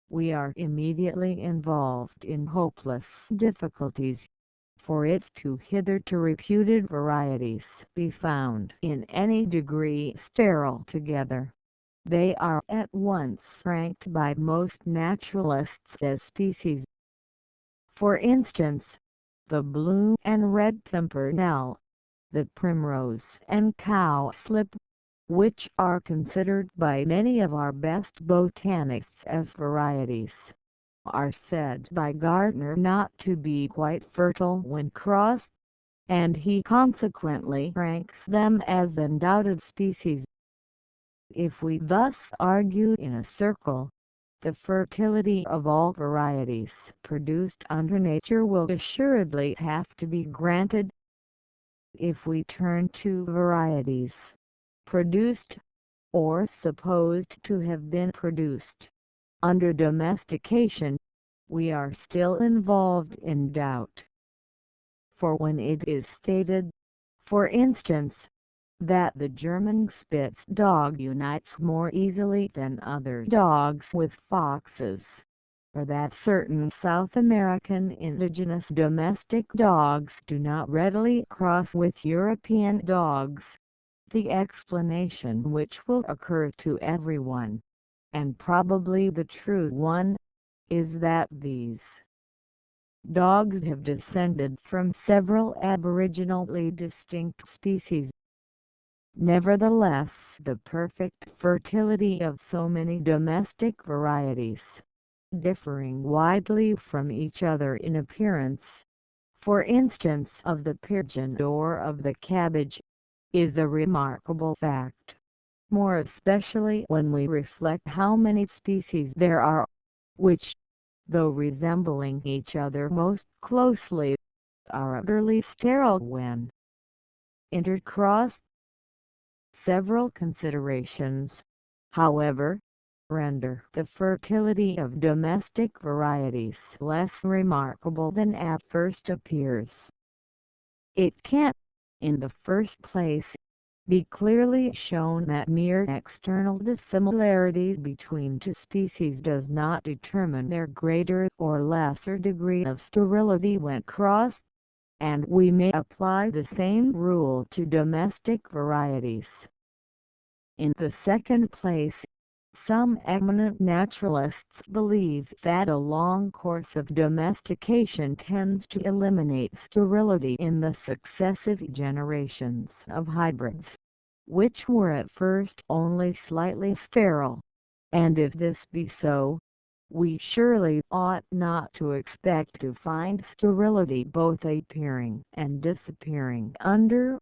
we are immediately involved in hopeless difficulties. For if two hitherto reputed varieties be found in any degree sterile together, they are at once ranked by most naturalists as species. For instance, the blue and red pimpernel, the primrose and cowslip, which are considered by many of our best botanists as varieties, are said by Gardner not to be quite fertile when crossed, and he consequently ranks them as undoubted species. If we thus argue in a circle, the fertility of all varieties produced under nature will assuredly have to be granted. If we turn to varieties produced, or supposed to have been produced, under domestication, we are still involved in doubt. For when it is stated, for instance, that the German Spitz dog unites more easily than other dogs with foxes, or that certain South American indigenous domestic dogs do not readily cross with European dogs, the explanation which will occur to everyone, and probably the true one, is that these dogs have descended from several aboriginally distinct species. Nevertheless, the perfect fertility of so many domestic varieties, differing widely from each other in appearance, for instance of the pigeon or of the cabbage, is a remarkable fact, more especially when we reflect how many species there are, which, though resembling each other most closely, are utterly sterile when intercrossed. Several considerations, however, render the fertility of domestic varieties less remarkable than at first appears. It can, in the first place, be clearly shown that mere external dissimilarity between two species does not determine their greater or lesser degree of sterility when crossed, and we may apply the same rule to domestic varieties. In the second place, some eminent naturalists believe that a long course of domestication tends to eliminate sterility in the successive generations of hybrids, which were at first only slightly sterile, and if this be so, we surely ought not to expect to find sterility both appearing and disappearing under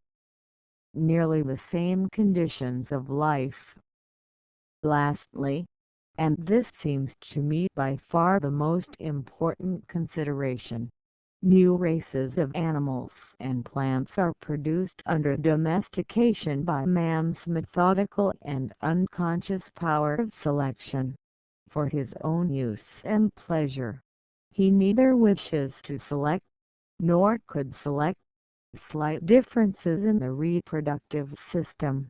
nearly the same conditions of life. Lastly, and this seems to me by far the most important consideration, new races of animals and plants are produced under domestication by man's methodical and unconscious power of selection, for his own use and pleasure. He neither wishes to select, nor could select, slight differences in the reproductive system,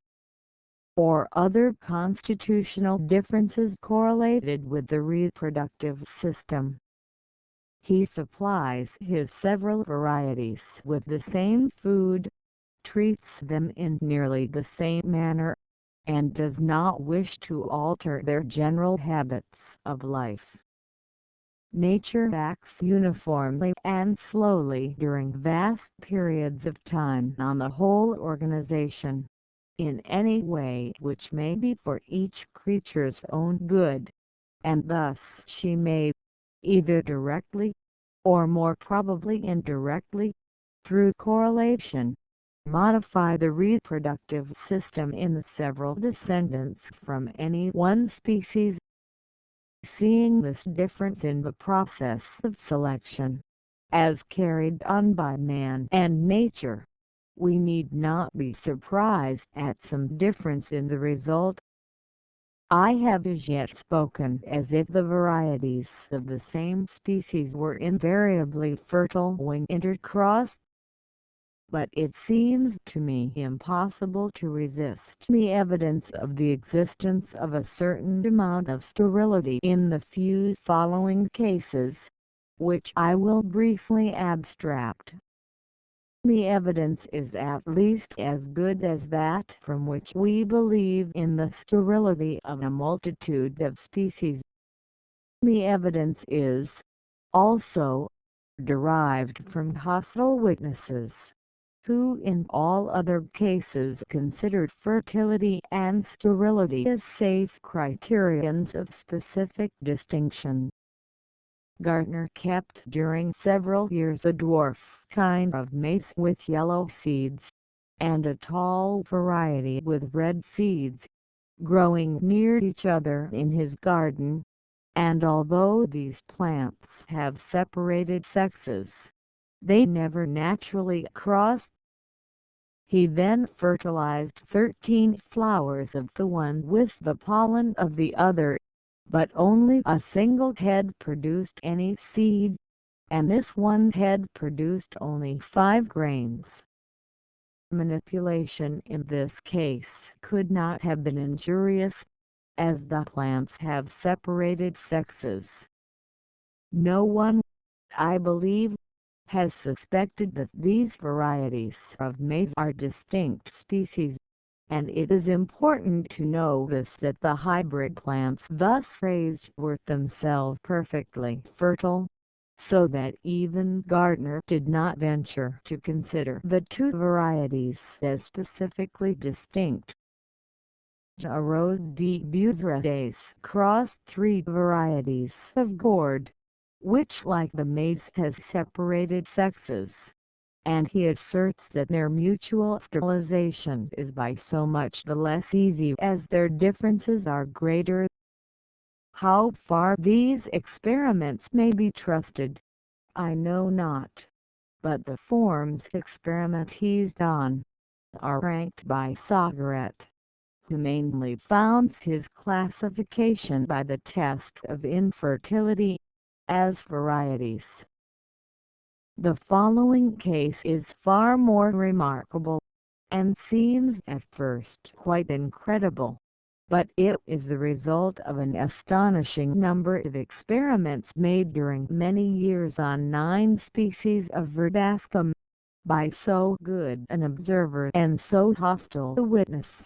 or other constitutional differences correlated with the reproductive system. He supplies his several varieties with the same food, treats them in nearly the same manner, and does not wish to alter their general habits of life. Nature acts uniformly and slowly during vast periods of time on the whole organization, in any way which may be for each creature's own good, and thus she may, either directly, or more probably indirectly, through correlation, modify the reproductive system in the several descendants from any one species. Seeing this difference in the process of selection, as carried on by man and nature, we need not be surprised at some difference in the result. I have as yet spoken as if the varieties of the same species were invariably fertile when intercrossed. but it seems to me impossible to resist the evidence of the existence of a certain amount of sterility in the few following cases, which I will briefly abstract. The evidence is at least as good as that from which we believe in the sterility of a multitude of species. The evidence is, also, derived from hostile witnesses, who in all other cases considered fertility and sterility as safe criterions of specific distinction. Gardner kept during several years a dwarf kind of maize with yellow seeds, and a tall variety with red seeds, growing near each other in his garden, and although these plants have separated sexes, they never naturally crossed. He then fertilized 13 flowers of the one with the pollen of the other, but only a single head produced any seed, and this one head produced only 5 grains. Manipulation in this case could not have been injurious, as the plants have separated sexes. No one, I believe, has suspected that these varieties of maize are distinct species, and it is important to notice that the hybrid plants thus raised were themselves perfectly fertile, so that even Gardner did not venture to consider the 2 varieties as specifically distinct. Arose de Buzzardes crossed 3 varieties of gourd, which like the maize has separated sexes, and he asserts that their mutual fertilization is by so much the less easy as their differences are greater. How far these experiments may be trusted, I know not, but the forms experimented on are ranked by Sagaret, who mainly founds his classification by the test of infertility, as varieties. The following case is far more remarkable, and seems at first quite incredible, but it is the result of an astonishing number of experiments made during many years on 9 species of Verdascum, by so good an observer and so hostile a witness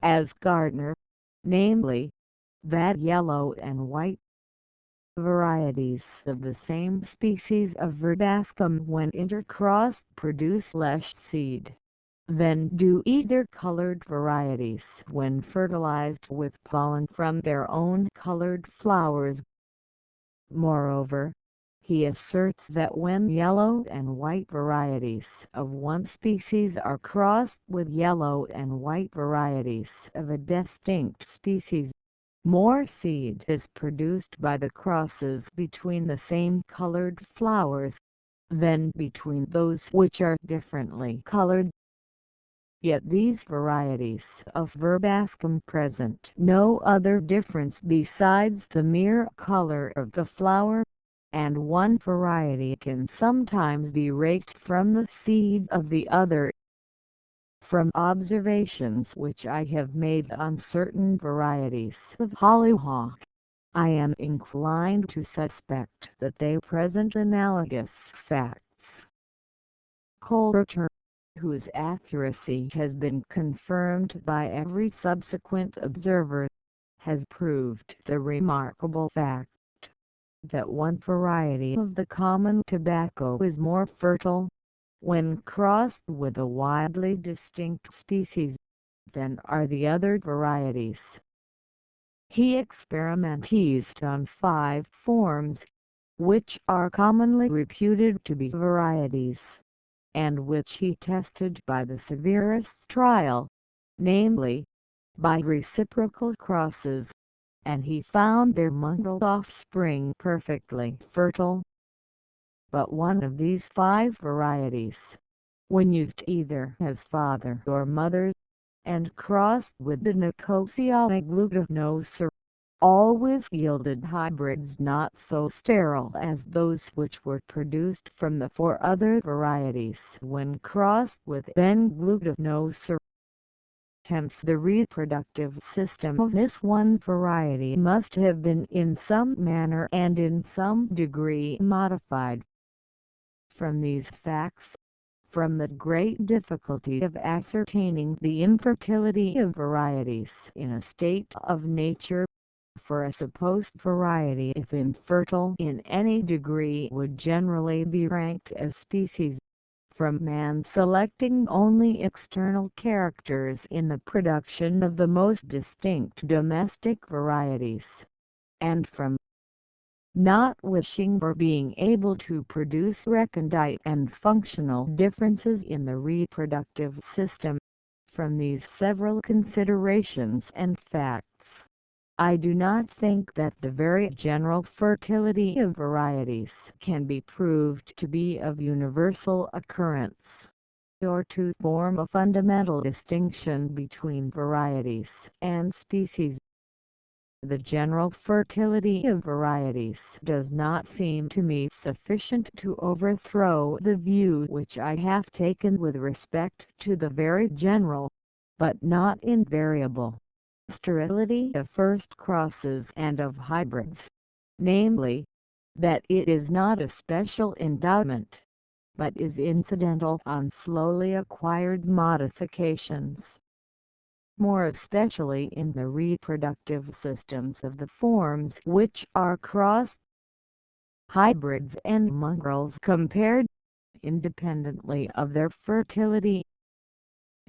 as Gardner, namely, that yellow and white varieties of the same species of Verdascum when intercrossed produce less seed than do either colored varieties when fertilized with pollen from their own colored flowers. Moreover, he asserts that when yellow and white varieties of one species are crossed with yellow and white varieties of a distinct species, more seed is produced by the crosses between the same colored flowers than between those which are differently colored. Yet these varieties of Verdascum present no other difference besides the mere color of the flower, and one variety can sometimes be raised from the seed of the other. From observations which I have made on certain varieties of hollyhock, I am inclined to suspect that they present analogous facts. Coulter, whose accuracy has been confirmed by every subsequent observer, has proved the remarkable fact that one variety of the common tobacco is more fertile, when crossed with a widely distinct species, than are the other varieties. He experimented on 5 forms, which are commonly reputed to be varieties, and which he tested by the severest trial, namely, by reciprocal crosses, and he found their mongrel offspring perfectly fertile. But one of these 5 varieties, when used either as father or mother, and crossed with the Nicosia glutinosa, always yielded hybrids not so sterile as those which were produced from the four other varieties when crossed with N-glutamose. Hence the reproductive system of this one variety must have been in some manner and in some degree modified. From these facts, from the great difficulty of ascertaining the infertility of varieties in a state of nature, for a supposed variety if infertile in any degree would generally be ranked as species, from man selecting only external characters in the production of the most distinct domestic varieties, and from not wishing or being able to produce recondite and functional differences in the reproductive system. From these several considerations and facts, I do not think that the very general fertility of varieties can be proved to be of universal occurrence, or to form a fundamental distinction between varieties and species. The general fertility of varieties does not seem to me sufficient to overthrow the view which I have taken with respect to the very general, but not invariable, sterility of first crosses and of hybrids, namely, that it is not a special endowment, but is incidental on slowly acquired modifications, more especially in the reproductive systems of the forms which are crossed. Hybrids and mongrels compared, independently of their fertility,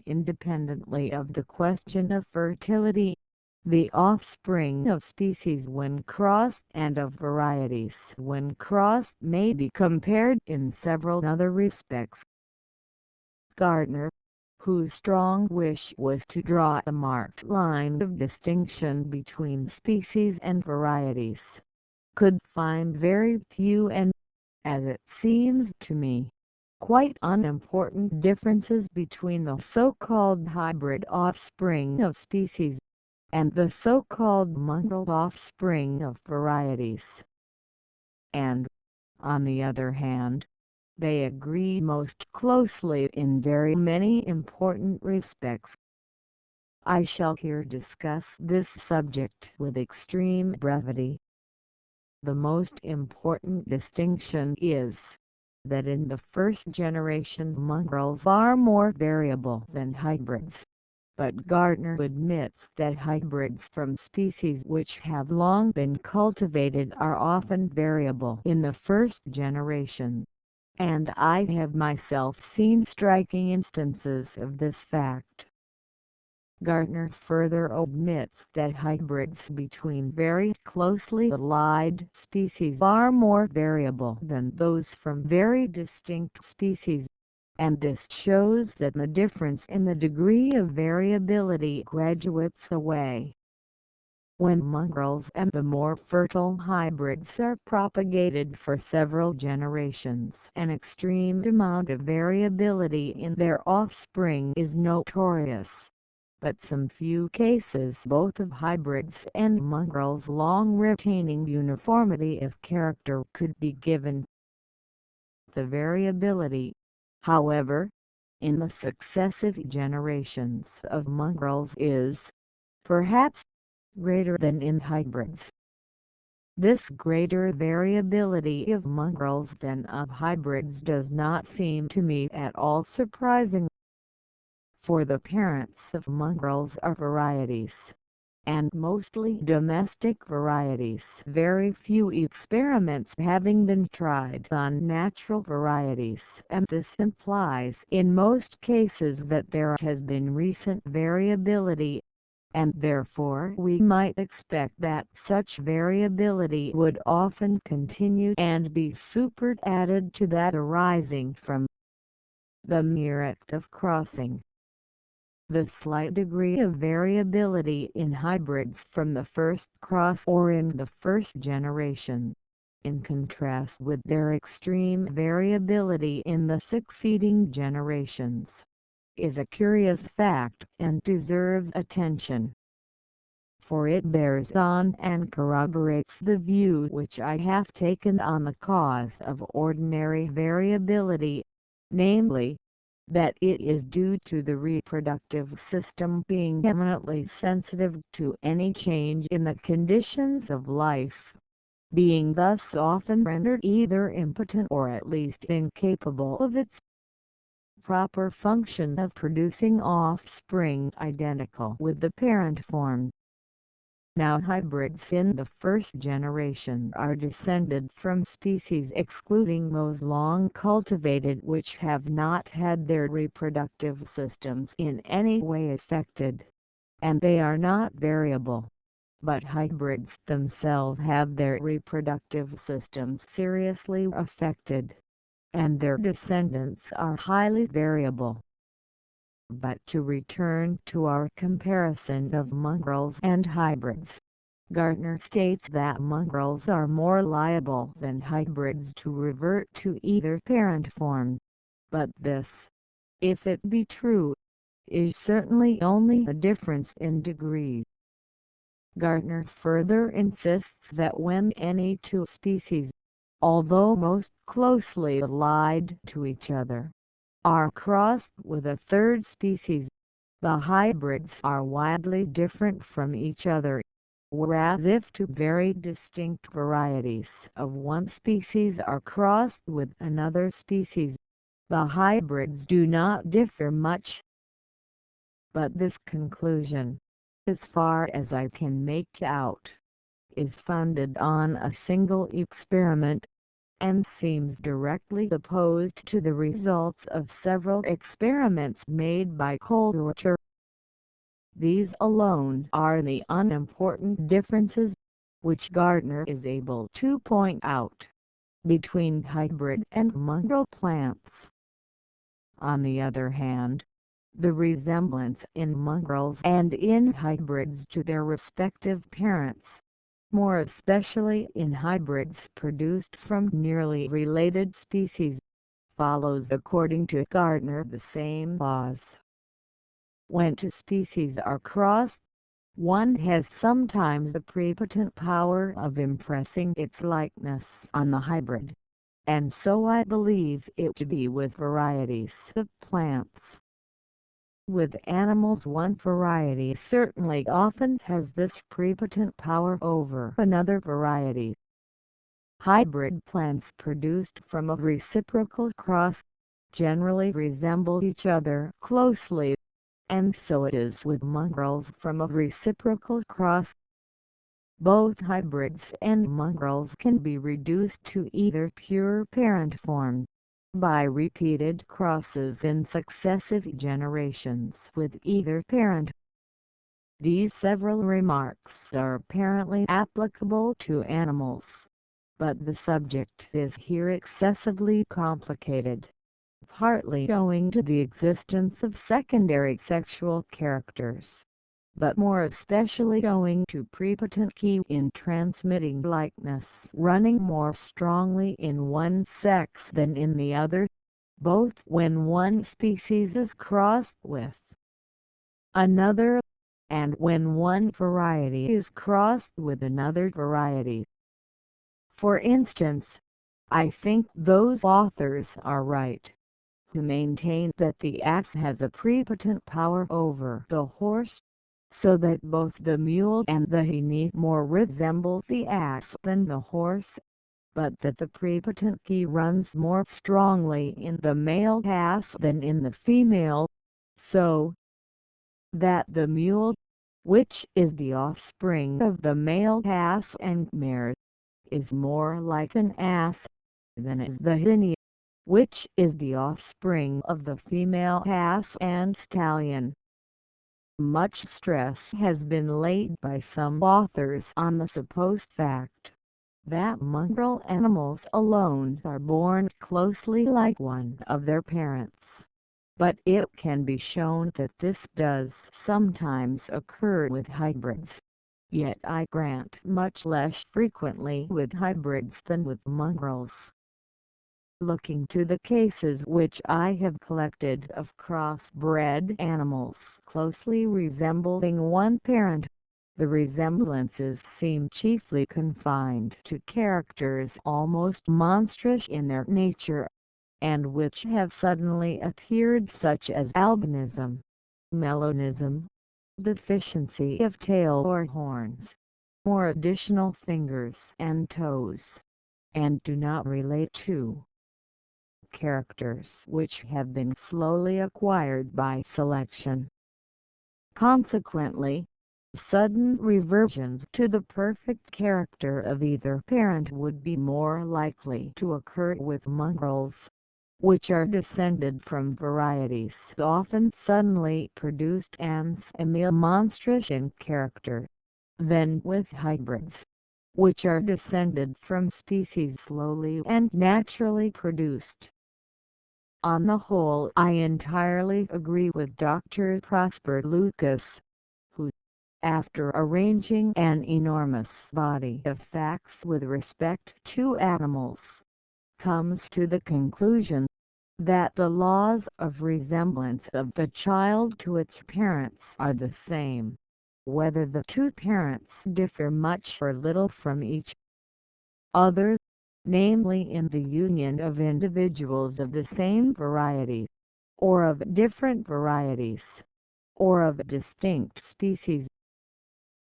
independently of the question of fertility, the offspring of species when crossed and of varieties when crossed may be compared in several other respects. Gardner, whose strong wish was to draw a marked line of distinction between species and varieties, could find very few and, as it seems to me, quite unimportant differences between the so-called hybrid offspring of species and the so-called mongrel offspring of varieties. And, on the other hand, they agree most closely in very many important respects. I shall here discuss this subject with extreme brevity. The most important distinction is, that in the first generation mongrels are more variable than hybrids, but Gardner admits that hybrids from species which have long been cultivated are often variable in the first generation, and I have myself seen striking instances of this fact. Gardner further admits that hybrids between very closely allied species are more variable than those from very distinct species, and this shows that the difference in the degree of variability graduates away. When mongrels and the more fertile hybrids are propagated for several generations, an extreme amount of variability in their offspring is notorious, but some few cases both of hybrids and mongrels long retaining uniformity of character could be given. The variability, however, in the successive generations of mongrels is, perhaps, greater than in hybrids. This greater variability of mongrels than of hybrids does not seem to me at all surprising, for the parents of mongrels are varieties, and mostly domestic varieties, very few experiments having been tried on natural varieties, and this implies in most cases that there has been recent variability, and therefore we might expect that such variability would often continue and be superadded to that arising from the mere act of crossing. The slight degree of variability in hybrids from the first cross or in the first generation, in contrast with their extreme variability in the succeeding generations, is a curious fact and deserves attention. for it bears on and corroborates the view which I have taken on the cause of ordinary variability, namely, that it is due to the reproductive system being eminently sensitive to any change in the conditions of life, being thus often rendered either impotent or at least incapable of its proper function of producing offspring identical with the parent form. Now hybrids in the first generation are descended from species excluding those long cultivated which have not had their reproductive systems in any way affected, and they are not variable. But hybrids themselves have their reproductive systems seriously affected, and their descendants are highly variable. But to return to our comparison of mongrels and hybrids, Gardner states that mongrels are more liable than hybrids to revert to either parent form, but this, if it be true, is certainly only a difference in degree. Gardner further insists that when any two species, although most closely allied to each other, are crossed with a third species, the hybrids are widely different from each other, whereas if two very distinct varieties of one species are crossed with another species, the hybrids do not differ much. But this conclusion, as far as I can make out, is founded on a single experiment, and seems directly opposed to the results of several experiments made by Colewater. These alone are the unimportant differences, which Gardner is able to point out, between hybrid and mongrel plants. On the other hand, the resemblance in mongrels and in hybrids to their respective parents, more especially in hybrids produced from nearly related species, follows according to Gardner the same laws. When two species are crossed, one has sometimes the prepotent power of impressing its likeness on the hybrid, and so I believe it to be with varieties of plants. With animals one variety certainly often has this prepotent power over another variety. Hybrid plants produced from a reciprocal cross generally resemble each other closely, and so it is with mongrels from a reciprocal cross. Both hybrids and mongrels can be reduced to either pure parent form, by repeated crosses in successive generations with either parent. These several remarks are apparently applicable to animals, but the subject is here excessively complicated, partly owing to the existence of secondary sexual characters, but more especially owing to prepotent key in transmitting likeness running more strongly in one sex than in the other, both when one species is crossed with another, and when one variety is crossed with another variety. For instance, I think those authors are right who maintain that the axe has a prepotent power over the horse, so that both the mule and the he more resemble the axe than the horse, but that the prepotent key runs more strongly in the male ass than in the female, so that the mule, which is the offspring of the male ass and mare, is more like an ass than is the he, which is the offspring of the female ass and stallion. Much stress has been laid by some authors on the supposed fact that mongrel animals alone are born closely like one of their parents, but it can be shown that this does sometimes occur with hybrids, yet I grant much less frequently with hybrids than with mongrels. Looking to the cases which I have collected of cross-bred animals closely resembling one parent, The resemblances seem chiefly confined to characters almost monstrous in their nature, and which have suddenly appeared, such as albinism, melanism, deficiency of tail or horns, or additional fingers and toes, and do not relate to characters which have been slowly acquired by selection. Consequently, sudden reversions to the perfect character of either parent would be more likely to occur with mongrels, which are descended from varieties often suddenly produced and semi-monstrous in character, than with hybrids, which are descended from species slowly and naturally produced. On the whole, I entirely agree with Dr. Prosper Lucas, who, after arranging an enormous body of facts with respect to animals, comes to the conclusion that the laws of resemblance of the child to its parents are the same, whether the two parents differ much or little from each other, namely in the union of individuals of the same variety, or of different varieties, or of distinct species.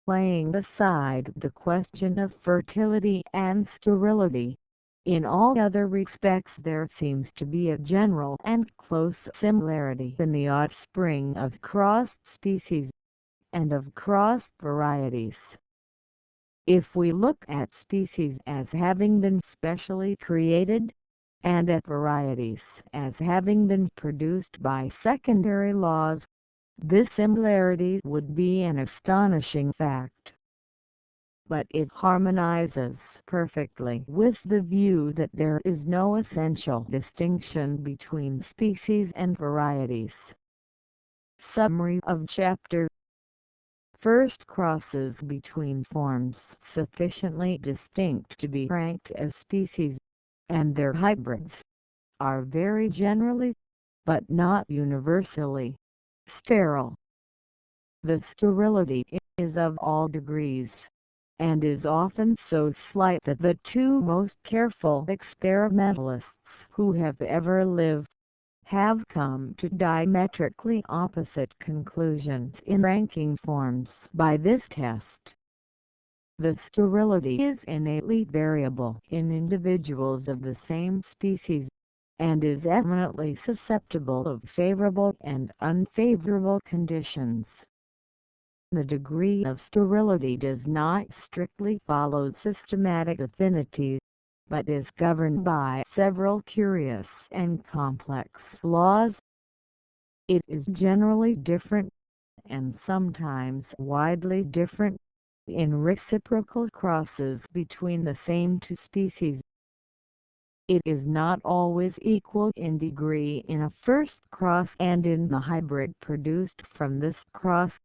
Laying aside the question of fertility and sterility, in all other respects there seems to be a general and close similarity in the offspring of crossed species, and of crossed varieties. If we look at species as having been specially created, and at varieties as having been produced by secondary laws, this similarity would be an astonishing fact. But it harmonizes perfectly with the view that there is no essential distinction between species and varieties. Summary of chapter. First, crosses between forms sufficiently distinct to be ranked as species, and their hybrids, are very generally, but not universally, sterile. The sterility is of all degrees, and is often so slight that the two most careful experimentalists who have ever lived have come to diametrically opposite conclusions in ranking forms by this test. The sterility is innately variable in individuals of the same species, and is eminently susceptible of favorable and unfavorable conditions. The degree of sterility does not strictly follow systematic affinity, but is governed by several curious and complex laws. It is generally different, and sometimes widely different, in reciprocal crosses between the same two species. It is not always equal in degree in a first cross and in the hybrid produced from this cross.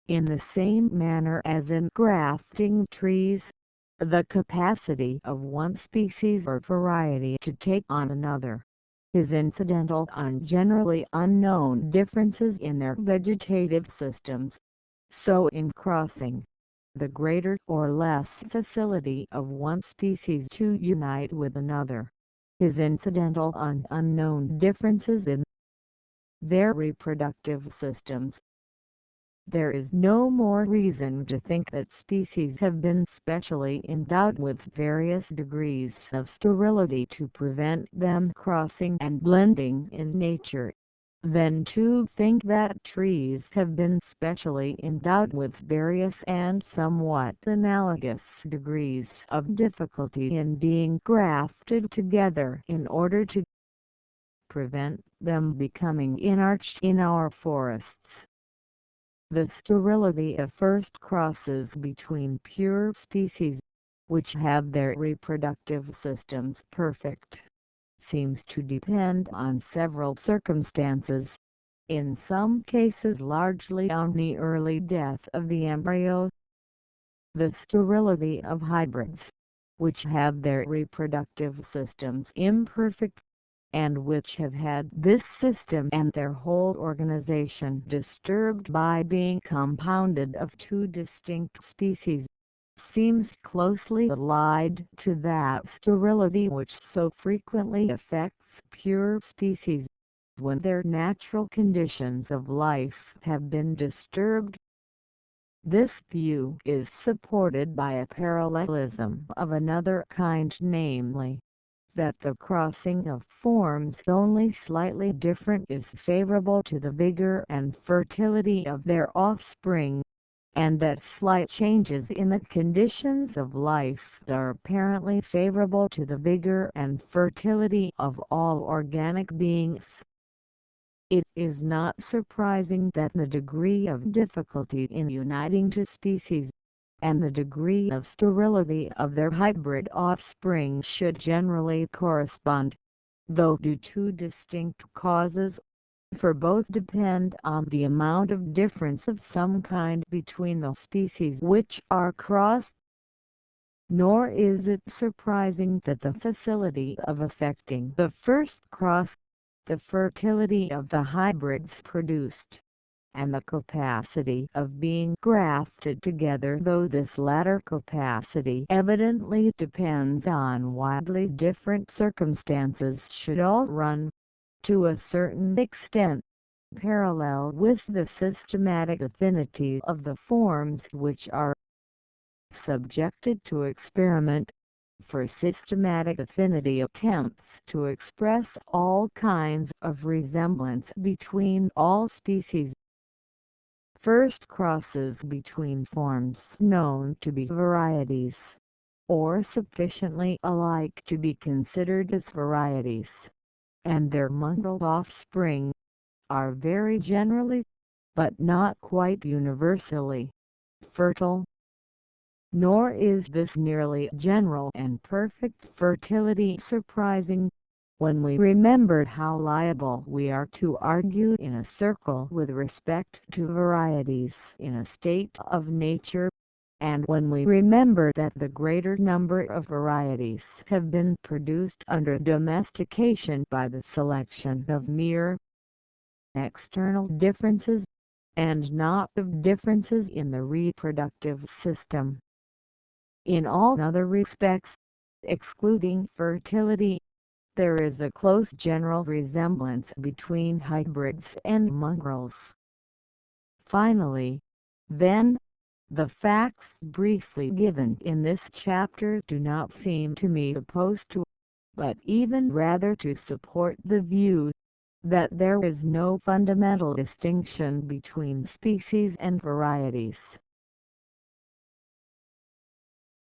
In the same manner as in grafting trees, the capacity of one species or variety to take on another is incidental on generally unknown differences in their vegetative systems. So in crossing, the greater or less facility of one species to unite with another is incidental on unknown differences in their reproductive systems. There is no more reason to think that species have been specially endowed with various degrees of sterility to prevent them crossing and blending in nature, than to think that trees have been specially endowed with various and somewhat analogous degrees of difficulty in being grafted together in order to prevent them becoming inarched in our forests. The sterility of first crosses between pure species, which have their reproductive systems perfect, seems to depend on several circumstances, in some cases largely on the early death of the embryo. The sterility of hybrids, which have their reproductive systems imperfect, and which have had this system and their whole organization disturbed by being compounded of two distinct species, seems closely allied to that sterility which so frequently affects pure species, when their natural conditions of life have been disturbed. This view is supported by a parallelism of another kind, namely, that the crossing of forms only slightly different is favorable to the vigor and fertility of their offspring, and that slight changes in the conditions of life are apparently favorable to the vigor and fertility of all organic beings. It is not surprising that the degree of difficulty in uniting two species, and the degree of sterility of their hybrid offspring should generally correspond, though due to distinct causes, for both depend on the amount of difference of some kind between the species which are crossed. Nor is it surprising that the facility of effecting the first cross, the fertility of the hybrids produced, and the capacity of being grafted together, though this latter capacity evidently depends on widely different circumstances, should all run, to a certain extent, parallel with the systematic affinity of the forms which are subjected to experiment, for systematic affinity attempts to express all kinds of resemblance between all species. First, crosses between forms known to be varieties, or sufficiently alike to be considered as varieties, and their mongrel offspring, are very generally, but not quite universally, fertile. Nor is this nearly general and perfect fertility surprising, when we remember how liable we are to argue in a circle with respect to varieties in a state of nature, and when we remember that the greater number of varieties have been produced under domestication by the selection of mere external differences, and not of differences in the reproductive system. In all other respects, excluding fertility, there is a close general resemblance between hybrids and mongrels. Finally, then, the facts briefly given in this chapter do not seem to me opposed to, but even rather to support the view, that there is no fundamental distinction between species and varieties.